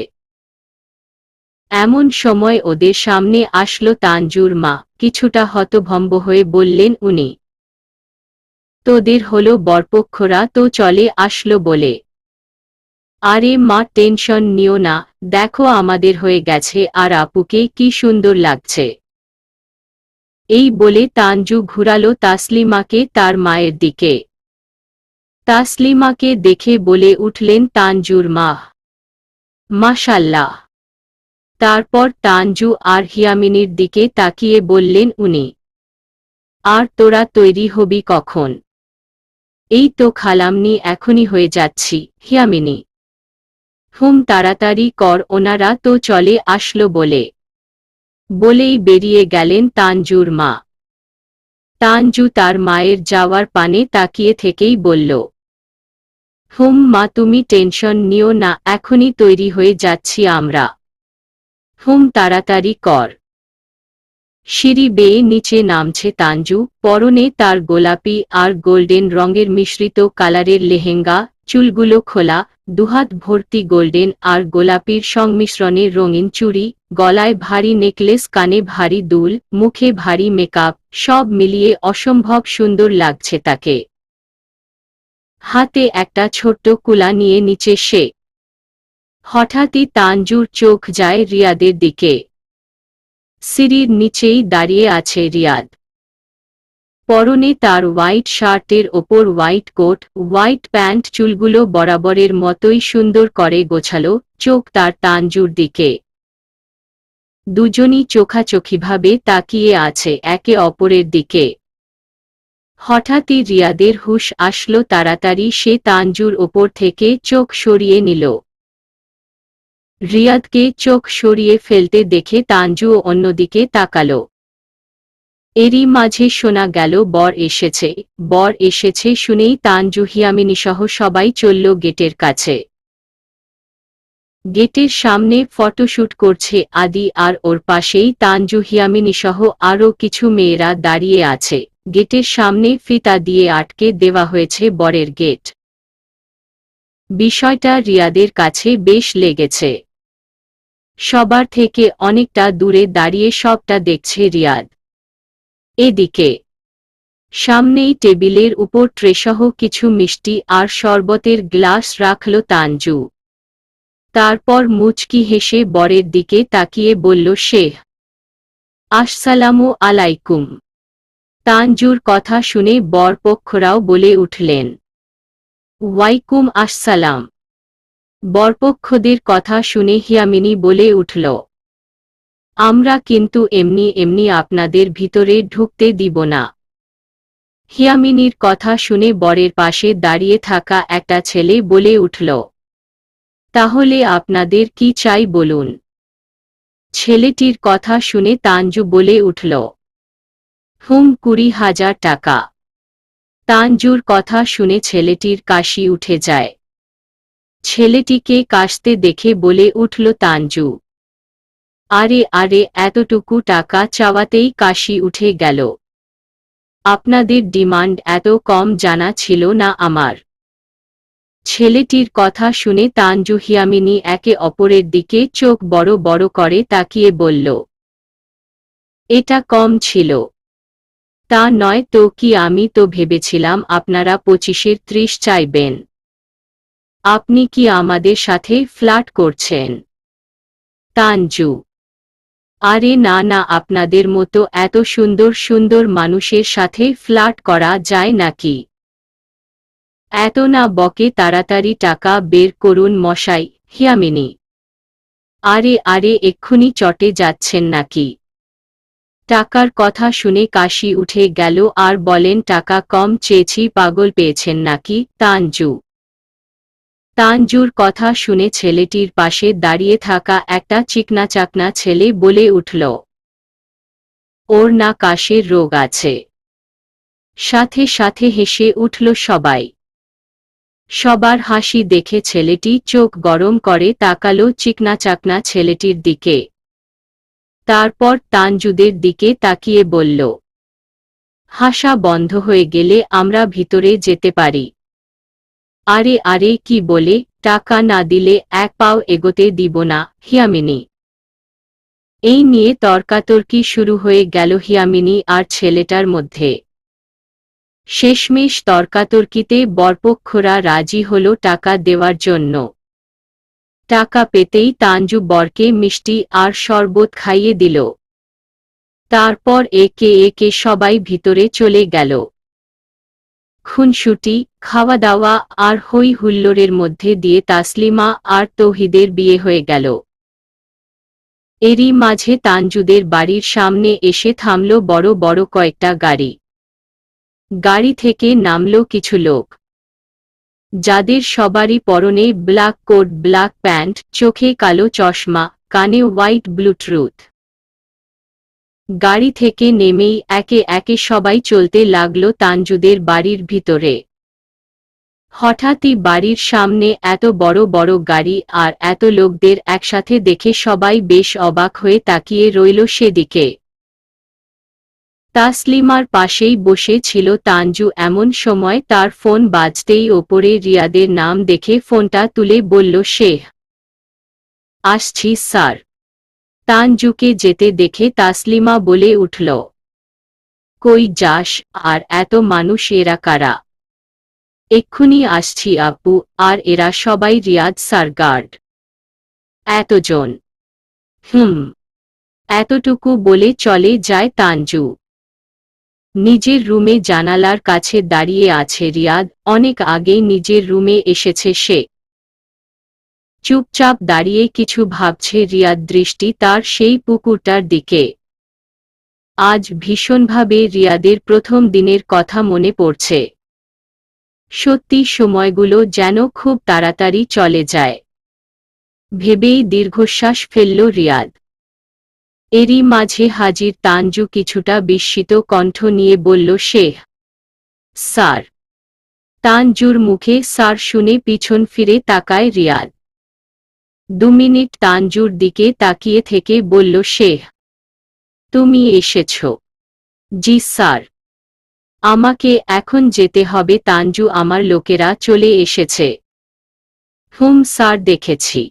Speaker 1: এমন সময় ওদের সামনে আসলো তানজুর মা। কিছুটা হতভম্ব হয়ে বললেন উনি, তোদের হলো বরপক্ষরা তো চলে আসলো বলে। আরে মা, টেনশন নিও না, দেখো আমাদের হয়ে গেছে আর আপুকে কি সুন্দর লাগছে। এই বলে তানজু ঘুরালো তাসলিমাকে তার মায়ের দিকে। তাসলিমাকে দেখে বলে উঠলেন তানজুর মা, মাশাল্লাহ। তারপর তানজু আর হিয়ামিনীর দিকে তাকিয়ে বললেন উনি, আর তোরা তৈরি হবি কখন? এই তো খালামনি, এখনই হয়ে যাচ্ছি। হিয়ামিনী, তাড়াতাড়ি কর, ওনারা তো চলে আসলো বলে। বলেই বেরিয়ে গেলেন তানজুর মা। তানজু তার মায়ের যাওয়ার পানে তাকিয়ে থেকেই বলল, মা, তুমি টেনশন নিও না, এখনই তৈরি হয়ে যাচ্ছি আমরা। তাড়াতাড়ি কর। সিঁড়ি বেয়ে নিচে নামছে তানজু। পরনে তার গোলাপি আর গোল্ডেন রঙের মিশ্রিত কালারের লেহেঙ্গা, চুলগুলো খোলা, দুহাত ভর্তি গোল্ডেন আর গোলাপির সংমিশ্রণে রঙিন চুড়ি, গলায় ভারী নেকলেস, কানে ভারী দুল, মুখে ভারী মেকআপ, সব মিলিয়ে অসম্ভব সুন্দর লাগছে তাকে। হাতে একটা ছোট্ট কুলা নিয়ে নিচে সে। হঠাৎই তানজুর চোখ যায় রিয়াদের দিকে। সিঁড়ির নিচেই দাঁড়িয়ে আছে রিয়াদ। পরনে তার হোয়াইট শার্টের ওপর হোয়াইট কোট, হোয়াইট প্যান্ট, চুলগুলো বরাবরের মতোই সুন্দর করে গোছালো, চোখ তার তানজুর দিকে। দুজনই চোখাচোখিভাবে তাকিয়ে আছে একে অপরের দিকে। হঠাৎই রিয়াদের হুঁশ আসলো, তাড়াতাড়ি সে তানজুর ওপর থেকে চোখ সরিয়ে নিল। রিয়াদকে চোখ সরিয়ে ফেলতে দেখে তানজুও অন্যদিকে তাকালো। এরই মাঝে শোনা গেল বর এসেছে। বর এসেছে শুনেই তানজু হিয়ামিনীসহ সবাই চলল গেটের কাছে। গেটের সামনে ফটোশ্যুট করছে আদি আর ওর পাশেই তানজু হিয়ামিনীসহ আরও কিছু মেয়েরা দাঁড়িয়ে আছে। গেটের সামনে ফিতা দিয়ে আটকে দেওয়া হয়েছে বরের গেট। বিষয়টা রিয়াদের কাছে বেশ লেগেছে। সবার থেকে অনেকটা দূরে দাঁড়িয়ে সবটা দেখছে রিয়াদ। এদিকে সামনেই টেবিলের উপর ট্রেসহ কিছু মিষ্টি আর শরবতের গ্লাস রাখল তানজু। তারপর মুচকি হেসে বরের দিকে তাকিয়ে বলল সে, আসসালামু আলাইকুম। তানজুর কথা শুনে বরপক্ষরাও বলে উঠলেন, ওয়াইকুম আসসালাম। বরপক্ষদের কথা শুনে হিয়ামিনী বলে উঠল, আমরা কিন্তু এমনি এমনি আপনাদের ভিতরে ঢুকতে দিব না। হিয়ামিনীর কথা শুনে বরের পাশে দাঁড়িয়ে থাকা একটা ছেলে বলে উঠল, তাহলে আপনাদের কি চাই বলুন। ছেলেটির কথা শুনে তানজু বলে উঠল, 20,000 টাকা। তানজুর কথা শুনে ছেলেটির কাশি উঠে যায়। ছেলেটিকে কাশতে দেখে বলে উঠল তানজু, আরে আরে, এতটুকু টাকা চাওয়াতেই কাশি উঠে গেল। আপনাদের ডিমান্ড এত কম জানা ছিল না আমার। ছেলেটির কথা শুনে তানজু হিয়ামিনী একে অপরের দিকে চোখ বড় বড় করে তাকিয়ে বলল, এটা কম ছিল। তা নয় তো কি, আমি তো ভেবেছিলাম আপনারা 25-এর 30 চাইবেন। আপনি কি আমাদের সাথে ফ্লার্ট করছেন? তানজু, আরে না না, আপনাদের মতো এত সুন্দর সুন্দর মানুষের সাথে ফ্লার্ট করা যায় নাকি? এত না বকে তাড়াতাড়ি টাকা বের করুন মশাই। হিয়ামিনী, আরে আরে, এক্ষুনি চটে যাচ্ছেন নাকি? টাকার কথা শুনে কাশি উঠে গেল আর বলেন, টাকা কম চেয়েছি, পাগল পেয়েছেন নাকি? তানজু। তানজুর কথা শুনে ছেলেটির পাশে দাঁড়িয়ে থাকা একটা চিকনা চাকনা ছেলে বলে উঠল, ওর না কাশের রোগ আছে। সাথে সাথে হেসে উঠল সবাই। সবার হাসি দেখে ছেলেটি চোখ গরম করে তাকালো চিকনা চাকনা ছেলেটির দিকে। তারপর তানজুদের দিকে তাকিয়ে বলল, হাসা বন্ধ হয়ে গেলে আমরা ভিতরে যেতে পারি। আরে আরে কি বলে, টাকা না দিলে এক পাও এগোতে দিব না, হিয়ামিনী। এই নিয়ে তর্কাতর্কি শুরু হয়ে গেল হিয়ামিনী আর ছেলেটার মধ্যে। শেষমেশ তর্কাতর্কিতে বরপক্ষরা রাজি হল টাকা দেওয়ার জন্য। টাকা পেতেই তাঞ্জু বরকে মিষ্টি আর শরবত খাইয়ে দিল। তারপর একে একে সবাই ভিতরে চলে গেল। খুনসুটি, খাওয়া দাওয়া আর হই হুল্লোড়ের মধ্যে দিয়ে তাসলিমা আর তৌহিদের বিয়ে হয়ে গেল। এরই মাঝে তাঞ্জুদের বাড়ির সামনে এসে থামল বড় বড় কয়েকটা গাড়ি। গাড়ি থেকে নামল কিছু লোক, যাদের সবারই পরনে ব্ল্যাক কোট, ব্ল্যাক প্যান্ট, চোখে কালো চশমা, কানে হোয়াইট ব্লুটুথ। গাড়ি থেকে নেমেই একে একে সবাই চলতে লাগলো তাঞ্জুদের বাড়ির ভিতরে। হঠাৎই বাড়ির সামনে এত বড় বড় গাড়ি আর এত লোকদের একসাথে দেখে সবাই বেশ অবাক হয়ে তাকিয়ে রইল সেদিকে। তাসলিমার পাশেই বসে ছিল তাঞ্জু। এমন সময় তার ফোন বাজতেই ওপরে রিয়াদের নাম দেখে ফোনটা তুলে বলল সে, আসছি স্যার। তাঞ্জুকে যেতে দেখে তাসলিমা বলে উঠল, কই যাস, আর এত মানুষ, এরা কারা? এক্ষুনি আসছি আপু, আর এরা সবাই রিয়াদ স্যার গার্ড। এতজন? এতটুকু বলে চলে যায় তাঞ্জু। নিজের রুমে জানালার কাছে দাঁড়িয়ে আছে রিয়াদ। অনেক আগেই নিজের রুমে এসেছে সে। চুপচাপ দাঁড়িয়ে কিছু ভাবছে রিয়াদ, দৃষ্টি তার সেই পুকুরটার দিকে। আজ ভীষণভাবে রিয়াদের প্রথম দিনের কথা মনে পড়ছে। সত্যি সময়গুলো যেন খুব তাড়াতাড়ি চলে যায়। ভেবেই দীর্ঘশ্বাস ফেলল রিয়াদ। এরই মাঝে হাজির তাঞ্জু কিছুটা বিস্মিত কণ্ঠ নিয়ে বলল সে, স্যার। তাঞ্জুর মুখে স্যার শুনে পিছন ফিরে তাকায় রিয়াদ। 2 মিনিট তাঞ্জুর দিকে তাকিয়ে থেকে বলল সে, তুমি এসেছ? জি স্যার। আমাকে এখন যেতে হবে। তাঞ্জু, আমার লোকেরা চলে এসেছে। স্যার, দেখেছি।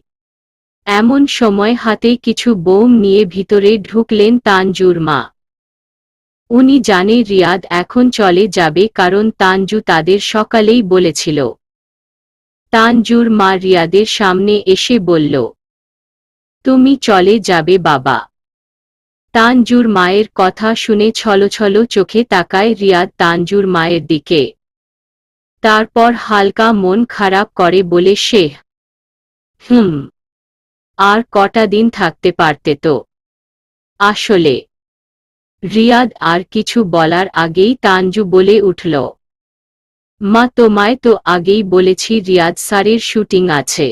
Speaker 1: এমন সময় হাতে কিছু বোম নিয়ে ভিতরে ঢুকলেন তাঞ্জুর মা। উনি জানে রিয়াদ এখন চলে যাবে, কারণ তাঞ্জু তাদের সকালেই বলেছিল। তাঞ্জুর মা রিয়াদের সামনে এসে বলল, তুমি চলে যাবে বাবা? তাঞ্জুর মায়ের কথা শুনে ছলছল চোখে তাকায় রিয়াদ তাঞ্জুর মায়ের দিকে। তারপর হালকা মন খারাপ করে বলে সে, আর কটা দিন থাকতে পারতে তো। আসলে। রিয়াদ আর কিছু বলার আগেই তাঞ্জু বলে উঠল, মা, তোমায় তো আগেই বলেছি রিয়াদ স্যারের শুটিং আছে।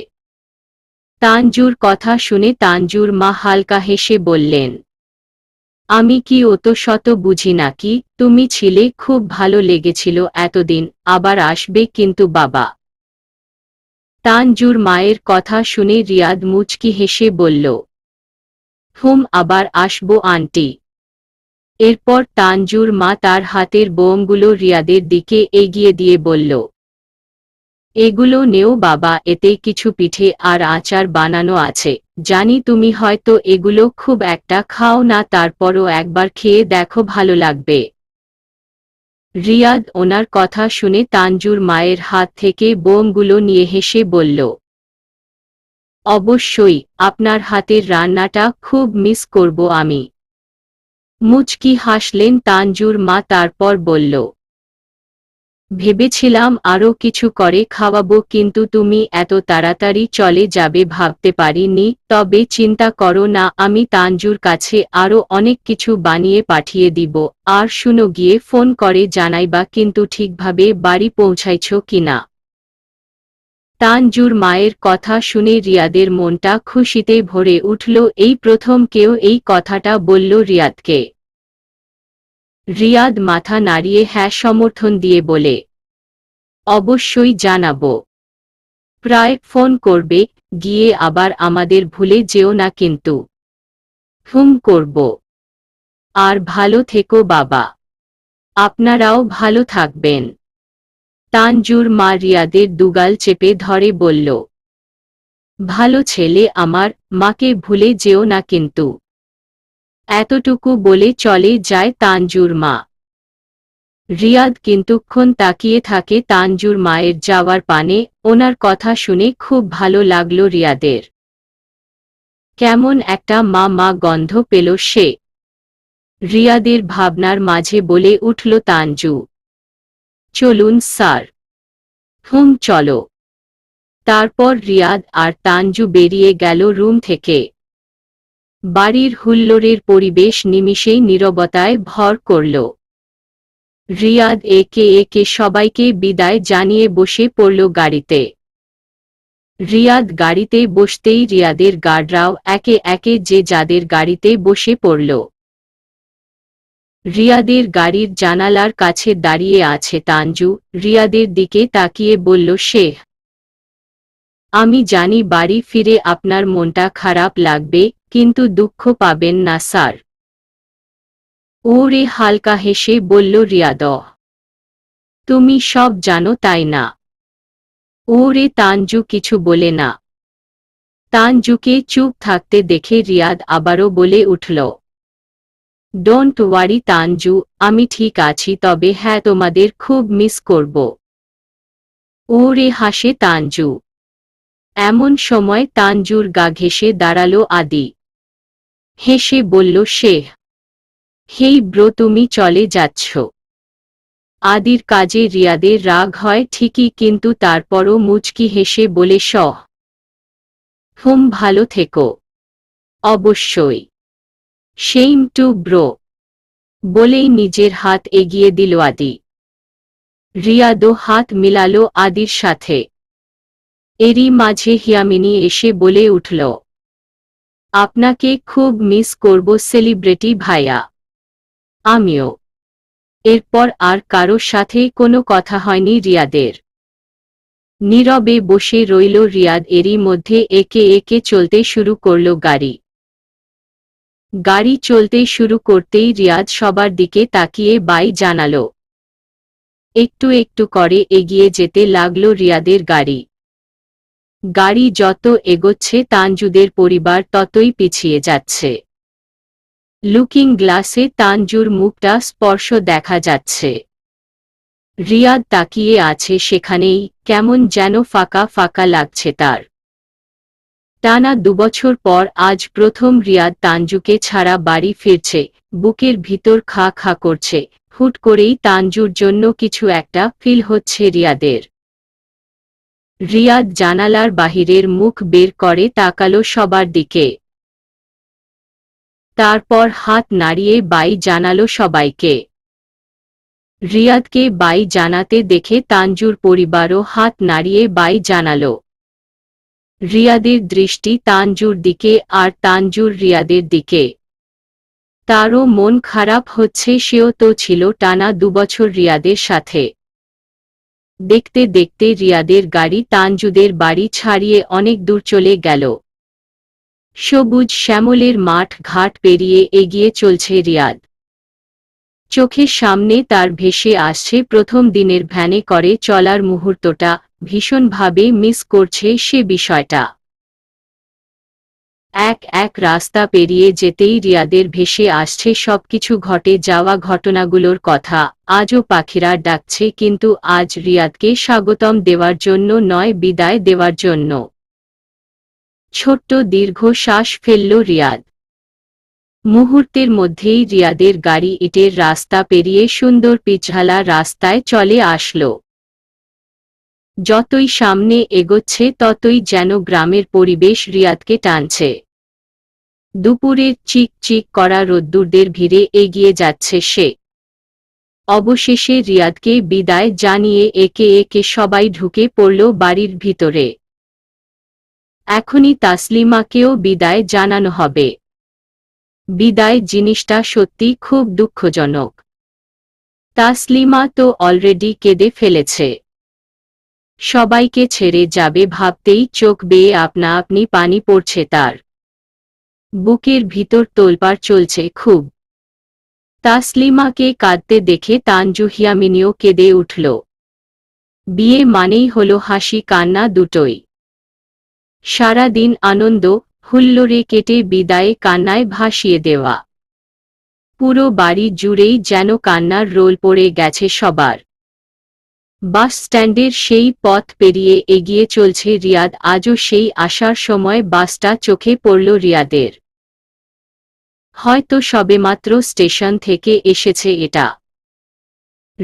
Speaker 1: তাঞ্জুর কথা শুনে তাঞ্জুর মা হালকা হেসে বললেন, আমি কি অত শত বুঝি নাকি? তুমি ছিলে, খুব ভালো লেগেছিল এতদিন, আবার আসবে কিন্তু বাবা। তাঞ্জুর মায়ের কথা শুনে রিয়াদ মুচকি হেসে বলল, আবার আসবো আন্টি। এরপর তাঞ্জুর মা তার হাতের বোমগুলো রিয়াদের দিকে এগিয়ে দিয়ে বলল, এগুলো নেও বাবা, এতে কিছু পিঠে আর আচার বানানো আছে। জানি তুমি হয়তো এগুলো খুব একটা খাও না, তারপরও একবার খেয়ে দেখো, ভালো লাগবে। রিয়াদ ওনার কথা শুনে তাঞ্জুর মায়ের হাত থেকে বোমগুলো নিয়ে হেসে বলল, অবশ্যই, আপনার হাতের রান্নাটা খুব মিস করব আমি। মুচকি হাসলেন তাঞ্জুর মা, তারপর বলল, ভেবেছিলাম আরও কিছু করে খাওয়াবো, কিন্তু তুমি এত তাড়াতাড়ি চলে যাবে ভাবতে পারিনি। তবে চিন্তা করো না, আমি তাঞ্জুর কাছে আরও অনেক কিছু বানিয়ে পাঠিয়ে দিব। আর শুনো, গিয়ে ফোন করে জানাইবা কিন্তু ঠিকভাবে বাড়ি পৌঁছাইছ কিনা। তাঞ্জুর মায়ের কথা শুনে রিয়াদের মনটা খুশিতে ভরে উঠল। এই প্রথম কেউ এই কথাটা বলল রিয়াদকে। রিয়াদ মাথা নাড়িয়ে হ্যাঁ সমর্থন দিয়ে বলে, অবশ্যই জানাবো। প্রায় ফোন করবে, গিয়ে আবার আমাদের ভুলে যেও না কিন্তু। করব। আর ভালো থেকো বাবা। আপনারাও ভালো থাকবেন। তানজুর মা রিয়াদের দুগাল চেপে ধরে বলল, ভালো ছেলে আমার, মাকে ভুলে যেও না কিন্তু। এতটুকু বলে চলে যায় তানজুর মা। রিয়াদ কিন্তুক্ষণ তাকিয়ে থাকে তানজুর মায়ের যাওয়ার পানে। ওনার কথা শুনে খুব ভালো লাগলো রিয়াদের। কেমন একটা মা মা গন্ধ পেল সে। রিয়াদের ভাবনার মাঝে বলে উঠল তানজু, চলুন স্যার। চলো। তারপর রিয়াদ আর তানজু বেরিয়ে গেল রুম থেকে। বাড়ির হুল্লোড়ের পরিবেশ নিমিষেই নীরবতায় ভর করল। রিয়াদ একে একে সবাইকে বিদায় জানিয়ে বসে পড়ল গাড়িতে। রিয়াদ গাড়িতে বসতেই রিয়াদের গার্ডরাও একে একে যে যাদের গাড়িতে বসে পড়ল। রিয়াদের গাড়ির জানালার কাছে দাঁড়িয়ে আছে তানজু। রিয়াদের দিকে তাকিয়ে বলল সে, আমি জানি বাড়ি ফিরে আপনার মনটা খারাপ লাগবে, কিন্তু দুঃখ পাবেন না স্যার। ওরে হালকা হেসে বলল রিয়াদ, তুমি সব জানো তাই না? ওরে তানজু কিছু বলে না। তানজুকে চুপ থাকতে দেখে রিয়াদ আবারও বলে উঠল, ডোন্ট ওয়ারি তানজু, আমি ঠিক আছি, তবে হ্যাঁ তোমাদের খুব মিস করব। ওরে হাসে তানজু। এমন সময় তানজুর গা ঘেঁষে দাঁড়ালো আদি। হেসে বলল সে, হেই ব্রো, তুমি চলে যাচ্ছ? আদির কাজে রিয়াদের রাগ হয় ঠিকই, কিন্তু তারপরও মুচকি হেসে বলে ভালো থেকো। অবশ্যই। সেইম টু ব্রো, বলেই নিজের হাত এগিয়ে দিল আদি। রিয়াদও হাত মিলালো আদির সাথে। এরই মাঝে হিয়ামিনী এসে বলে উঠল, আপনাকে খুব মিস করব সেলিব্রিটি ভাইয়া। আমিও। এরপর আর কারোর সাথে কোনো কথা হয়নি রিয়াদের। নীরবে বসে রইল রিয়াদ। এরই মধ্যে একে একে চলতে শুরু করল গাড়ি। গাড়ি চলতে শুরু করতেই রিয়াদ সবার দিকে তাকিয়ে বাই জানালো। একটু একটু করে এগিয়ে যেতে লাগল রিয়াদের গাড়ি। গাড়ি যত এগোচ্ছে তানজুদের পরিবার ততই পিছিয়ে যাচ্ছে। লুকিং গ্লাসে তানজুর মুখটা স্পর্শ দেখা যাচ্ছে। রিয়াদ তাকিয়ে আছে সেখানেই, কেমন যেন ফাঁকা ফাঁকা লাগছে তার। টানা 2 বছর পর আজ প্রথম রিয়াদ তানজুকে ছাড়া বাড়ি ফিরছে। বুকের ভিতর খা খা করছে। হুট করেই তানজুর জন্য কিছু একটা ফিল হচ্ছে রিয়াদের। রিয়াদ জানালার বাহিরের মুখ বের করে তাকালো সবার দিকে। তারপর হাত নাড়িয়ে বাই জানালো সবাইকে। রিয়াদকে বাই জানাতে দেখে তানজুর পরিবারও হাত নাড়িয়ে বাই জানালো। রিয়াদের দৃষ্টি তানজুর দিকে আর তানজুর রিয়াদের দিকে। তারও মন খারাপ হচ্ছে, সেও তো ছিল টানা 2 বছর রিয়াদের সাথে। দেখতে দেখতে রিয়াদের গাড়ি তানজুদের বাড়ি ছাড়িয়ে অনেক দূর চলে গেল। সবুজ শ্যামলের মাঠ ঘাট পেরিয়ে এগিয়ে চলছে রিয়াদ। চোখের সামনে তার ভেসে আসছে প্রথম দিনের ভ্যানে করে চলার মুহূর্তটা। ভীষণভাবে মিস করছে সে বিষয়টা। এক এক রাস্তা পেরিয়ে যেতেই রিয়াদের ভেসে আসছে সবকিছু ঘটে যাওয়া ঘটনাগুলোর কথা। আজও পাখিরা ডাকছে, কিন্তু আজ রিয়াদকে স্বাগতম দেওয়ার জন্য নয়, বিদায় দেওয়ার জন্য। ছোট্ট দীর্ঘ শ্বাস ফেলল রিয়াদ। মুহূর্তের মধ্যেই রিয়াদের গাড়ি ইটের রাস্তা পেরিয়ে সুন্দর পিচঢালা রাস্তায় চলে আসলো। যতই সামনে এগোচ্ছে ততই যেন গ্রামের পরিবেশ রিয়াদকে টানছে। দুপুরের চিক চিক করা রোদ্দুরদের ভিড়ে এগিয়ে যাচ্ছে সে। অবশেষে রিয়াদকে বিদায় জানিয়ে একে একে সবাই ঢুকে পড়ল বাড়ির ভিতরে। এখনই তাসলিমাকেও বিদায় জানানো হবে। বিদায় জিনিসটা সত্যি খুব দুঃখজনক। তাসলিমা তো অলরেডি কেঁদে ফেলেছে। সবাইকে ছেড়ে যাবে ভাবতেই চোখ বেয়ে আপনা আপনি পানি পড়ছে তার। বুকের ভিতর তোলপাড় চলছে খুব। তাসলিমাকে কাঁদতে দেখে তানজু হিয়ামিনীও কেঁদে উঠল। বিয়ে মানেই হলো হাসি কান্না দুটোই। সারা দিন আনন্দ হুল্লোড়ে কেটে বিদায়ে কান্নায় ভাসিয়ে দেওয়া। পুরো বাড়ি জুড়েই যেন কান্নার রোল পড়ে গেছে সবার। বাস স্ট্যান্ডের সেই পথ পেরিয়ে এগিয়ে চলছে রিয়াদ। আজও সেই আসার সময় বাসটা চোখে পড়ল রিয়াদের। হয়তো সবেমাত্র স্টেশন থেকে এসেছে এটা।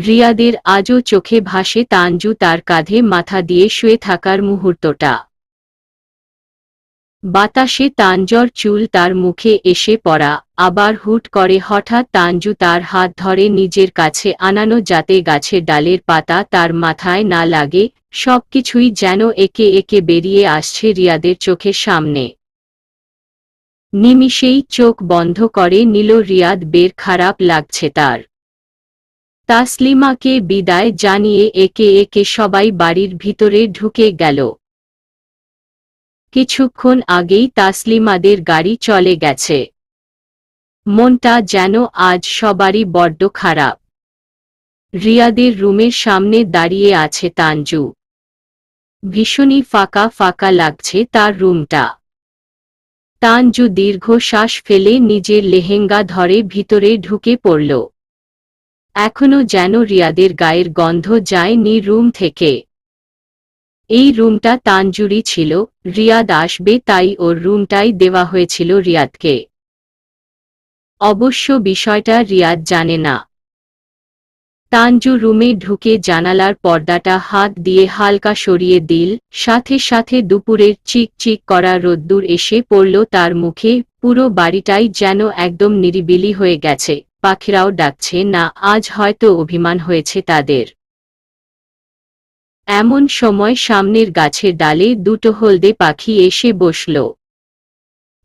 Speaker 1: রিয়াদের আজও চোখে ভাসে তানজু তার কাঁধে মাথা দিয়ে শুয়ে থাকার মুহূর্তটা। বাতাসে তানজুর চুল তার মুখে এসে পড়া, আবার হুট করে হঠাৎ তানজু তার হাত ধরে নিজের কাছে আনানো যাতে গাছের ডালের পাতা তার মাথায় না লাগে। সবকিছুই যেন একে একে বেরিয়ে আসছে রিয়াদের চোখের সামনে। নিমিষেই চোখ বন্ধ করে নিল রিয়াদ। বের খারাপ লাগছে তার। তাসলিমাকে বিদায় জানিয়ে একে একে সবাই বাড়ির ভিতরে ঢুকে গেল। কিছুক্ষণ আগেই তাসলিমাদের গাড়ি চলে গেছে। মনটা যেন আজ সবারই বড্ড খারাপ। রিয়াদের রুমের সামনে দাঁড়িয়ে আছে তানজু। ভীষণই ফাঁকা ফাঁকা লাগছে তার রুমটা। তানজু দীর্ঘশ্বাস ফেলে নিজের লেহেঙ্গা ধরে ভিতরে ঢুকে পড়ল। এখনো যেন রিয়াদের গায়ের গন্ধ যায়নি রুম থেকে। এই রুমটা তানজুরই ছিল। রিয়াদ আসবে তাই ওর রুমটাই দেওয়া হয়েছিল রিয়াদকে। অবশ্য বিষয়টা রিয়াদ জানে না। তানজু রুমে ঢুকে জানালার পর্দাটা হাত দিয়ে হালকা সরিয়ে দিল। সাথে সাথে দুপুরের চিকচিক করা রোদ্দুর এসে পড়ল তার মুখে। পুরো বাড়িটাই যেন একদম নিরিবিলি হয়ে গেছে। পাখিরাও ডাকছে না। আজ হয়তো অভিমান হয়েছে তাদের। এমন সময় সামনের গাছের ডালে দুটো হলদে পাখি এসে বসল।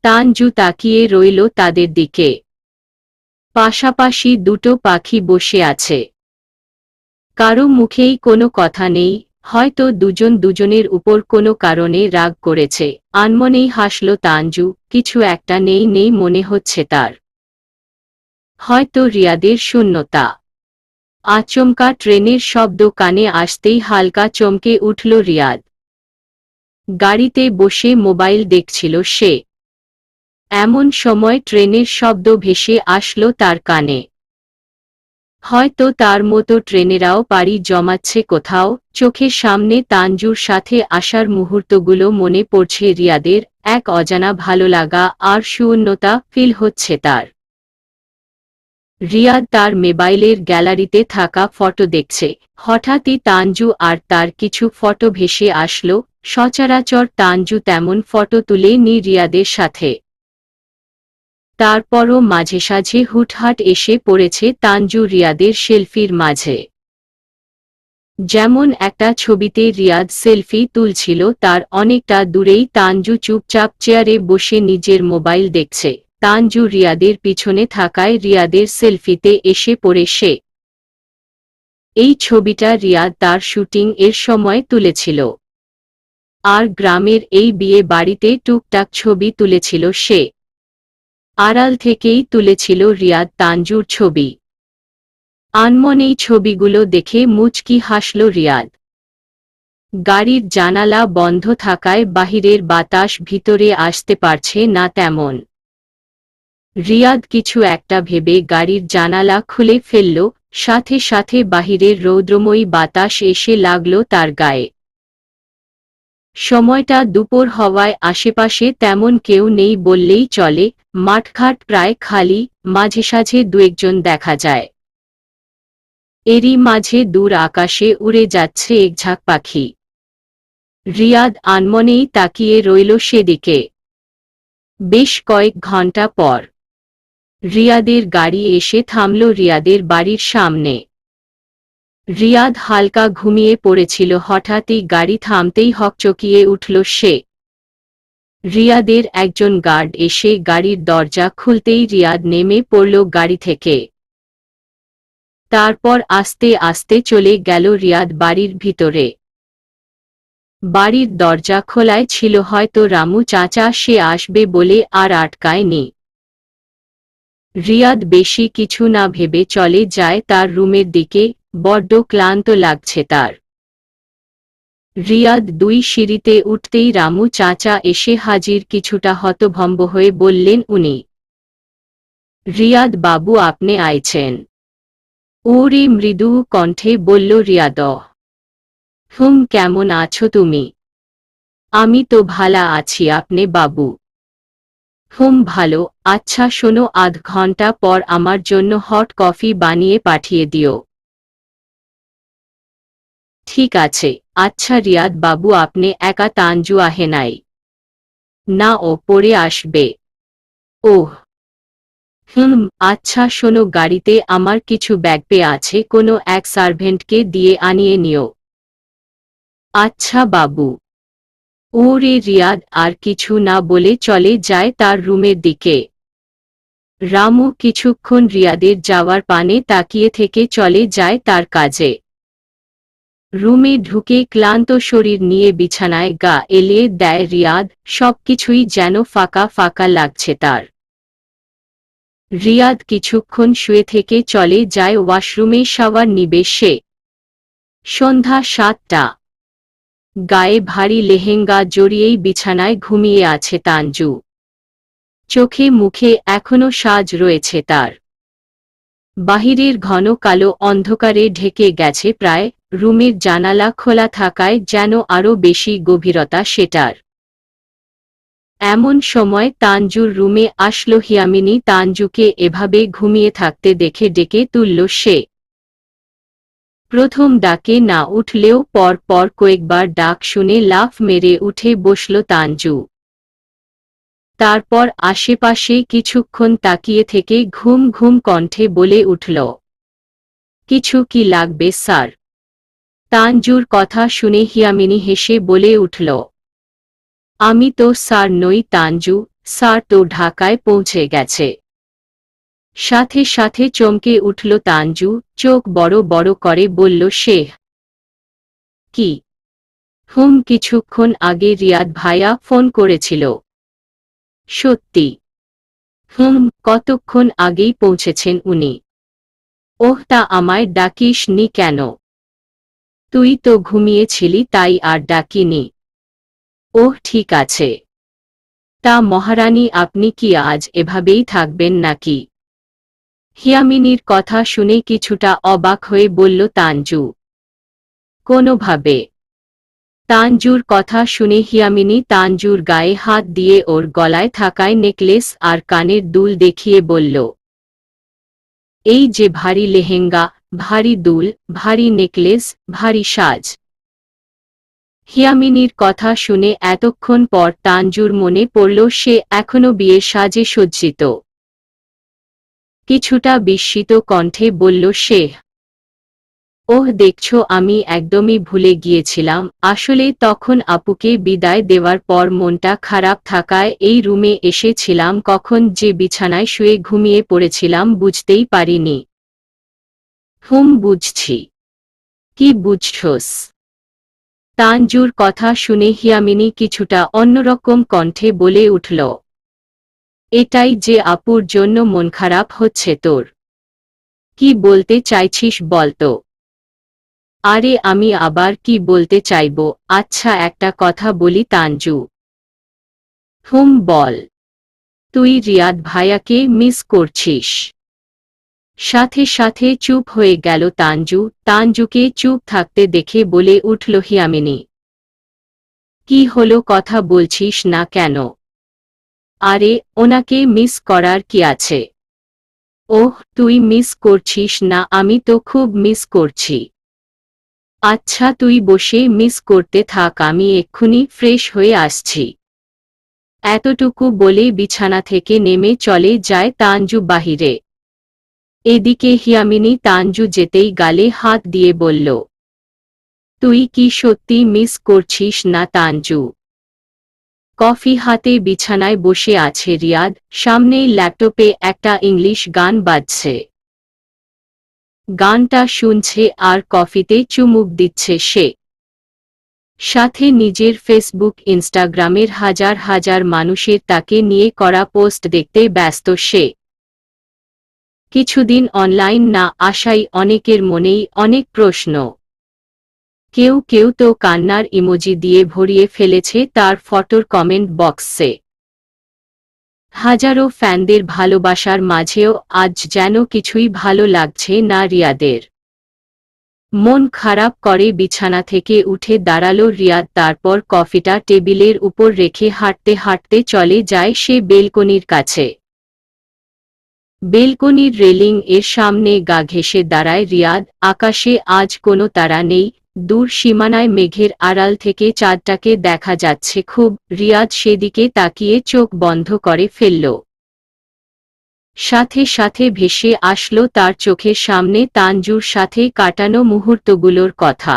Speaker 1: তানজু তাকিয়ে রইল তাদের দিকে। পাশাপাশি দুটো পাখি বসে আছে। কারো মুখেই কোনো কথা নেই। হয়তো দুজন দুজনের উপর কোনো কারণে রাগ করেছে। আনমনেই হাসল তানজু। কিছু একটা নেই নেই মনে হচ্ছে তার। হয়তো রিয়াদের শূন্যতা। আচমকা ট্রেনের শব্দ কানে আসতেই হালকা চমকে উঠল রিয়াদ। গাড়িতে বসে মোবাইল দেখছিল সে। এমন সময় ট্রেনের শব্দ ভেসে আসলো তার কানে। হয়তো তার মতো ট্রেনেরাও পাড়ি জমাচ্ছে কোথাও। চোখের সামনে তানজুর সাথে আসার মুহূর্তগুলো মনে পড়ছে রিয়াদের। এক অজানা ভালো লাগা আর শূন্যতা ফিল হচ্ছে তার। রিয়াদ তার মোবাইলের গ্যালারিতে থাকা ফটো দেখছে। হঠাৎই তানজু আর তার কিছু ফটো ভেসে আসলো। সচরাচর তানজু তেমন ফটো তুলে নি রিয়াদের সাথে। তারপরও মাঝে সাঝে হুটহাট এসে পড়েছে তানজু রিয়াদের সেলফির মাঝে। যেমন একটা ছবিতে রিয়াদ সেলফি তুলছিল, তার অনেকটা দূরেই তানজু চুপচাপ চেয়ারে বসে নিজের মোবাইল দেখছে। তানজু রিয়াদের পিছনে থাকায় রিয়াদের সেলফিতে এসে পড়ে সে। এই ছবিটা রিয়াদ তার শুটিং এর সময় তুলেছিল। আর গ্রামের এই বিয়ে বাড়িতে টুকটাক ছবি তুলেছিল সে। আড়াল থেকেই তুলেছিল রিয়াদ তানজুর ছবি। আনমনেই ছবিগুলো দেখে মুচকি হাসল রিয়াদ। গাড়ির জানালা বন্ধ থাকায় বাহিরের বাতাস ভিতরে আসতে পারছে না তেমন। রিয়াদ কিছু একটা ভেবে গাড়ির জানালা খুলে ফেলল। সাথে সাথে বাহিরের রৌদ্রময়ী বাতাস এসে লাগল তার গায়ে। সময়টা দুপুর হওয়ায় আশেপাশে তেমন কেউ নেই বললেই চলে। মাঠঘাট প্রায় খালি। মাঝে সাঝে দু-একজন দেখা যায়। এরই মাঝে দূর আকাশে উড়ে যাচ্ছে একঝাঁক পাখি। রিয়াদ আনমনেই তাকিয়ে রইল সেদিকে। বেশ কয়েক ঘন্টা পর রিয়াদের গাড়ি এসে থামল রিয়াদের বাড়ির সামনে। রিয়াদ হালকা ঘুমিয়ে পড়েছিল। হঠাৎই গাড়ি থামতেই হকচকিয়ে উঠল সে। রিয়াদের একজন গার্ড এসে গাড়ির দরজা খুলতেই রিয়াদ নেমে পড়ল গাড়ি থেকে। তারপর আস্তে আস্তে চলে গেল রিয়াদ বাড়ির ভিতরে। বাড়ির দরজা খোলায় ছিল। হয়তো রামু চাচা সে আসবে বলে আর আটকায়নি। রিয়াদ বেশি কিছু না ভেবে চলে যায় তার রুমের দিকে, বড্ড ক্লান্ত লাগছে তার। রিয়াদ 2 সিঁড়িতে উঠতেই রামু চাচা এসে হাজির। কিছুটা হতভম্ব হয়ে বললেন উনি। রিয়াদ বাবু আপনি আইছেন? ওরে মৃদু কণ্ঠে বলল রিয়াদ। কেমন আছো তুমি? আমি তো ভালা আছি, আপনি বাবু? ভালো। আচ্ছা শোনো, আধ ঘন্টা পর আমার জন্য হট কফি বানিয়ে পাঠিয়ে দিও। ঠিক আছে। আচ্ছা রিয়াদ বাবু আপনি একা? তানজু আহে নাই? না, ও পরে আসবে। ওহ আচ্ছা শোনো, গাড়িতে আমার কিছু ব্যাগ পে আছে, কোনো এক সার্ভেন্টকে দিয়ে আনিয়ে নিও। আচ্ছা বাবু। ওরে রিয়াদ আর কিছু না বলে চলে যায় তার রুমের দিকে। রামু কিছুক্ষণ রিয়াদের যাওয়ার পানে তাকিয়ে থেকে চলে যায় তার কাজে। রুমে ঢুকে ক্লান্ত শরীর নিয়ে বিছানায় গা এলিয়ে দেয় রিয়াদ। সবকিছুই যেন ফাঁকা ফাঁকা লাগছে তার। রিয়াদ কিছুক্ষণ শুয়ে থেকে চলে যায় ওয়াশরুমে শাওয়ার নিবে সে। সন্ধ্যা 7টা। গায়ে ভারী লেহেঙ্গা জড়িয়েই বিছানায় ঘুমিয়ে আছে তানজু। চোখে মুখে এখনো সাজ রয়েছে তার। বাহিরের ঘন কালো অন্ধকারে ঢেকে গেছে প্রায়। রুমের জানালা খোলা থাকায় যেন আরও বেশি গভীরতা সেটার। এমন সময় তানজুর রুমে আসলো হিয়ামিনী। তানজুকে এভাবে ঘুমিয়ে থাকতে দেখে ডেকে তুলল সে। প্রথম ডাকে না উঠলেও পর পর কয়েকবার ডাক শুনে লাফ মেরে উঠে বসল তানজু। তারপর আশেপাশে কিছুক্ষণ তাকিয়ে থেকে ঘুম ঘুম কণ্ঠে বলে উঠল, কিছু কি লাগবে স্যার? তানজুর কথা শুনে হিয়ামিনী হেসে বলে উঠল, আমি তো স্যার নই তানজু, স্যার তো ঢাকায় পৌঁছে গেছে। সাথে সাথে চমকে উঠল তানজু, চোখ বড় বড় করে বলল সে। কি? কিছুক্ষণ আগে রিয়াদ ভাইয়া ফোন করেছিল। সত্যি? কতক্ষণ আগেই পৌঁছেছেন উনি? ওহ, তা আমায় ডাকিস নি কেন? তুই তো ঘুমিয়েছিলি তাই আর ডাকিনি। ওহ ঠিক আছে। তা মহারানী আপনি কি আজ এভাবেই থাকবেন নাকি? হিয়ামিনীর কথা শুনে কিছুটা অবাক হয়ে বলল তানজু। কোনোভাবে। তানজুর কথা শুনে হিয়ামিনী তানজুর গায়ে হাত দিয়ে ওর গলায় থাকায় নেকলেস আর কানের দুল দেখিয়ে বলল, এই যে ভারী লেহেঙ্গা, ভারী দুল, ভারী নেকলেস, ভারী সাজ। হিয়ামিনীর কথা শুনে এতক্ষণ পর তানজুর মনে পড়ল সে এখনো বিয়ের সাজে সজ্জিত। কিছুটা বিস্মিত কণ্ঠে বলল সে, ওহ দেখছো আমি একদমই ভুলে গিয়েছিলাম। আসলে তখন আপুকে বিদায় দেওয়ার পর মনটা খারাপ থাকায় এই রুমে এসেছিলাম, কখন যে বিছানায় শুয়ে ঘুমিয়ে পড়েছিলাম বুঝতেই পারিনি। বুঝছি। কি বুঝছস? তানজুর কথা শুনে হিয়ামিনী কিছুটা অন্যরকম কণ্ঠে বলে উঠল, এটাই যে আপুর জন্য মন খারাপ হচ্ছে তোর। কি বলতে চাইছিস বলতো? আরে আমি আবার কি বলতে চাইব? আচ্ছা একটা কথা বলি তানজু। বল। তুই রিয়াদ ভাইয়াকে মিস করছিস? সাথে সাথে চুপ হয়ে গেল তানজু। তানজুকে চুপ থাকতে দেখে বলে উঠল হিয়ামিনী, কি হলো, কথা বলছিস না কেন? আরে ওনাকে মিস করার কি আছে? ওহ তুই মিস করছিস না, আমি তো খুব মিস করছি। আচ্ছা তুই বসে মিস করতে থাক, আমি এক্ষুনি ফ্রেশ হয়ে আসছি। এতটুকু বলে বিছানা থেকে নেমে চলে যায় তানজু বাহিরে। এদিকে হিয়ামিনী তানজু যেতেই গালে হাত দিয়ে বলল, তুই কি সত্যি মিস করছিস না তানজু? কফি হাতে বিছানায় বসে আছে রিয়াদ, সামনেই ল্যাপটপে একটা ইংলিশ গান বাজছে। গানটা শুনছে আর কফিতে চুমুক দিচ্ছে সে। সাথে নিজের ফেসবুক ইনস্টাগ্রামের হাজার হাজার মানুষের তাকে নিয়ে করা পোস্ট দেখতে ব্যস্ত সে। কিছুদিন অনলাইন না আসায় অনেকের মনেই অনেক প্রশ্ন। কেউ কেউ তো কান্নার ইমোজি দিয়ে ভরিয়ে ফেলেছে তার ফটোর কমেন্ট বক্সে। হাজারো ফ্যানদের ভালোবাসার মাঝেও আজ যেন কিছুই ভালো লাগছে না রিয়াদের। মন খারাপ করে বিছানা থেকে উঠে দাঁড়ালো রিয়াদ, তারপর কফিটা টেবিলের উপর রেখে হাঁটতে হাঁটতে চলে যায় সে বেলকনির কাছে। বেলকনির রেলিং এর সামনে গা ঘেঁষে দাঁড়ায় রিয়াদ। আকাশে আজ কোনো তারা নেই, দূর সীমানায় মেঘের আড়াল থেকে চাঁদটাকে দেখা যাচ্ছে খুব। রিয়াদ সেদিকে তাকিয়ে চোখ বন্ধ করে ফেলল। সাথে সাথে ভেসে আসলো তার চোখের সামনে তানজুর সাথে কাটানো মুহূর্তগুলোর কথা।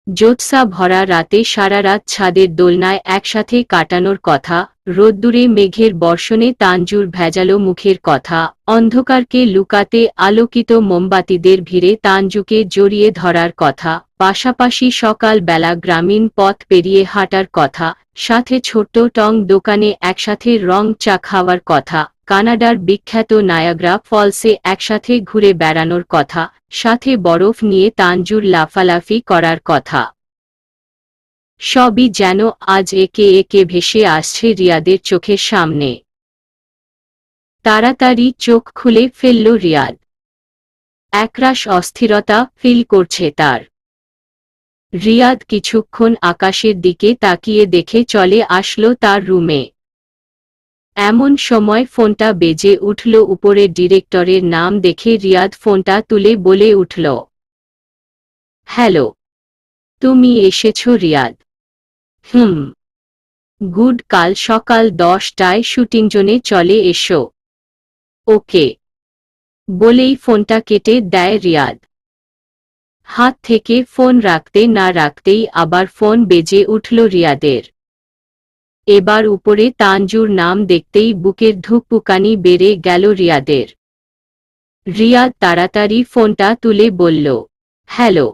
Speaker 1: জ্যোৎস্না ভরা রাতে সারা রাত ছাদের দোলনায় একসাথে কাটানোর কথা, রোদ্দুরে মেঘের বর্ষণে তানজুর ভেজালো মুখের কথা, অন্ধকারকে লুকাতে আলোকিত মোমবাতিদের ভিড়ে তানজুকে জড়িয়ে ধরার কথা, পাশাপাশি সকাল বেলা গ্রামীণ পথ পেরিয়ে হাঁটার কথা, সাথে ছোট্ট টং দোকানে একসাথে রং চা খাওয়ার কথা, কানাডার বিখ্যাত নায়াগ্রা ফলসে একসাথে ঘুরে বেড়ানোর কথা, সাথে বরফ নিয়ে তানজুর লাফালাফি করার কথা। সবই যেন আজ একে একে ভেসে আসছে রিয়াদের চোখের সামনে। তাড়াতাড়ি চোখ খুলে ফেলল রিয়াদ। একরাশ অস্থিরতা ফিল করছে তার। রিয়াদ কিছুক্ষণ আকাশের দিকে তাকিয়ে দেখে চলে আসলো তার রুমে। এমন সময় ফোনটা বেজে উঠল। উপরে ডিরেক্টরের নাম দেখে রিয়াদ ফোনটা তুলে বলে উঠল, হ্যালো, তুমি এসেছো রিয়াদ? গুড, কাল সকাল 10টায় শুটিং জোনে চলে এসো। ওকে, বলেই ফোনটা কেটে দেয় রিয়াদ। হাত থেকে ফোন রাখতে না রাখতেই আবার ফোন বেজে উঠল রিয়াদের। এবার উপরে তানজুর নাম দেখতেই বুকের ধুকপুকানি বেড়ে গেল রিয়াদের। রিয়াদ তাড়াতাড়ি ফোনটা তুলে বলল, হ্যালো।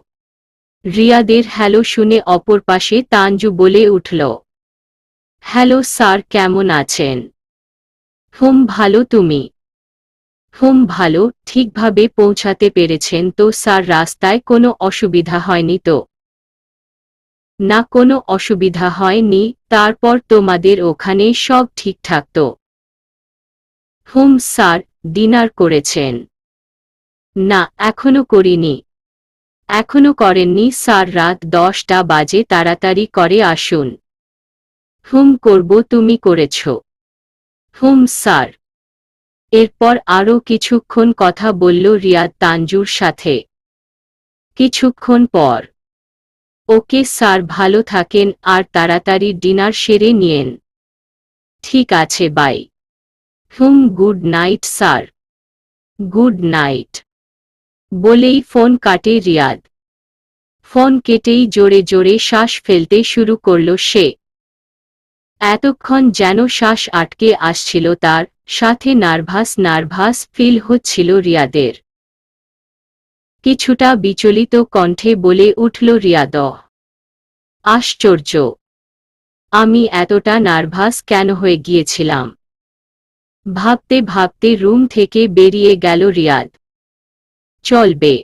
Speaker 1: রিয়াদের হ্যালো শুনে অপর পাশে তানজু বলে উঠল, হ্যালো স্যার, কেমন আছেন? ভালো, তুমি? ভালো। ঠিকভাবে পৌঁছাতে পেরেছেন তো স্যার? রাস্তায় কোনো অসুবিধা হয়নি তো? না, কোনো অসুবিধা হয়নি। তারপর তোমাদের ওখানে সব ঠিকঠাক তো? স্যার। ডিনার করেছেন? না, এখনো করিনি। এখনো করেননি স্যার? রাত 10টা বাজে, তাড়াতাড়ি করে আসুন। করব। তুমি করেছ? স্যার। এরপর আরও কিছুক্ষণ কথা বলল রিয়াদ তানজুর সাথে। কিছুক্ষণ পর, ওকে স্যার, ভালো থাকেন আর তাড়াতাড়ি ডিনার সেরে নিয়েন। ঠিক আছে, bye. Good night sir. Good night, বলেই ফোন কাটে রিয়াদ। ফোন কেটেই জোরে জোরে শ্বাস ফেলতে শুরু করল সে। এতক্ষণ যেন শ্বাস আটকে আসছিল তার, সাথে নার্ভাস ফিল হচ্ছিল রিয়াদের। কিছুটা বিচলিত কণ্ঠে বলে উঠল রিয়াদ, আশ্চর্য, আমি এতটা নার্ভাস কেন হয়ে গিয়েছিলাম? ভাবতে ভাবতে রুম থেকে বেরিয়ে গেল রিয়াদ। চলবে।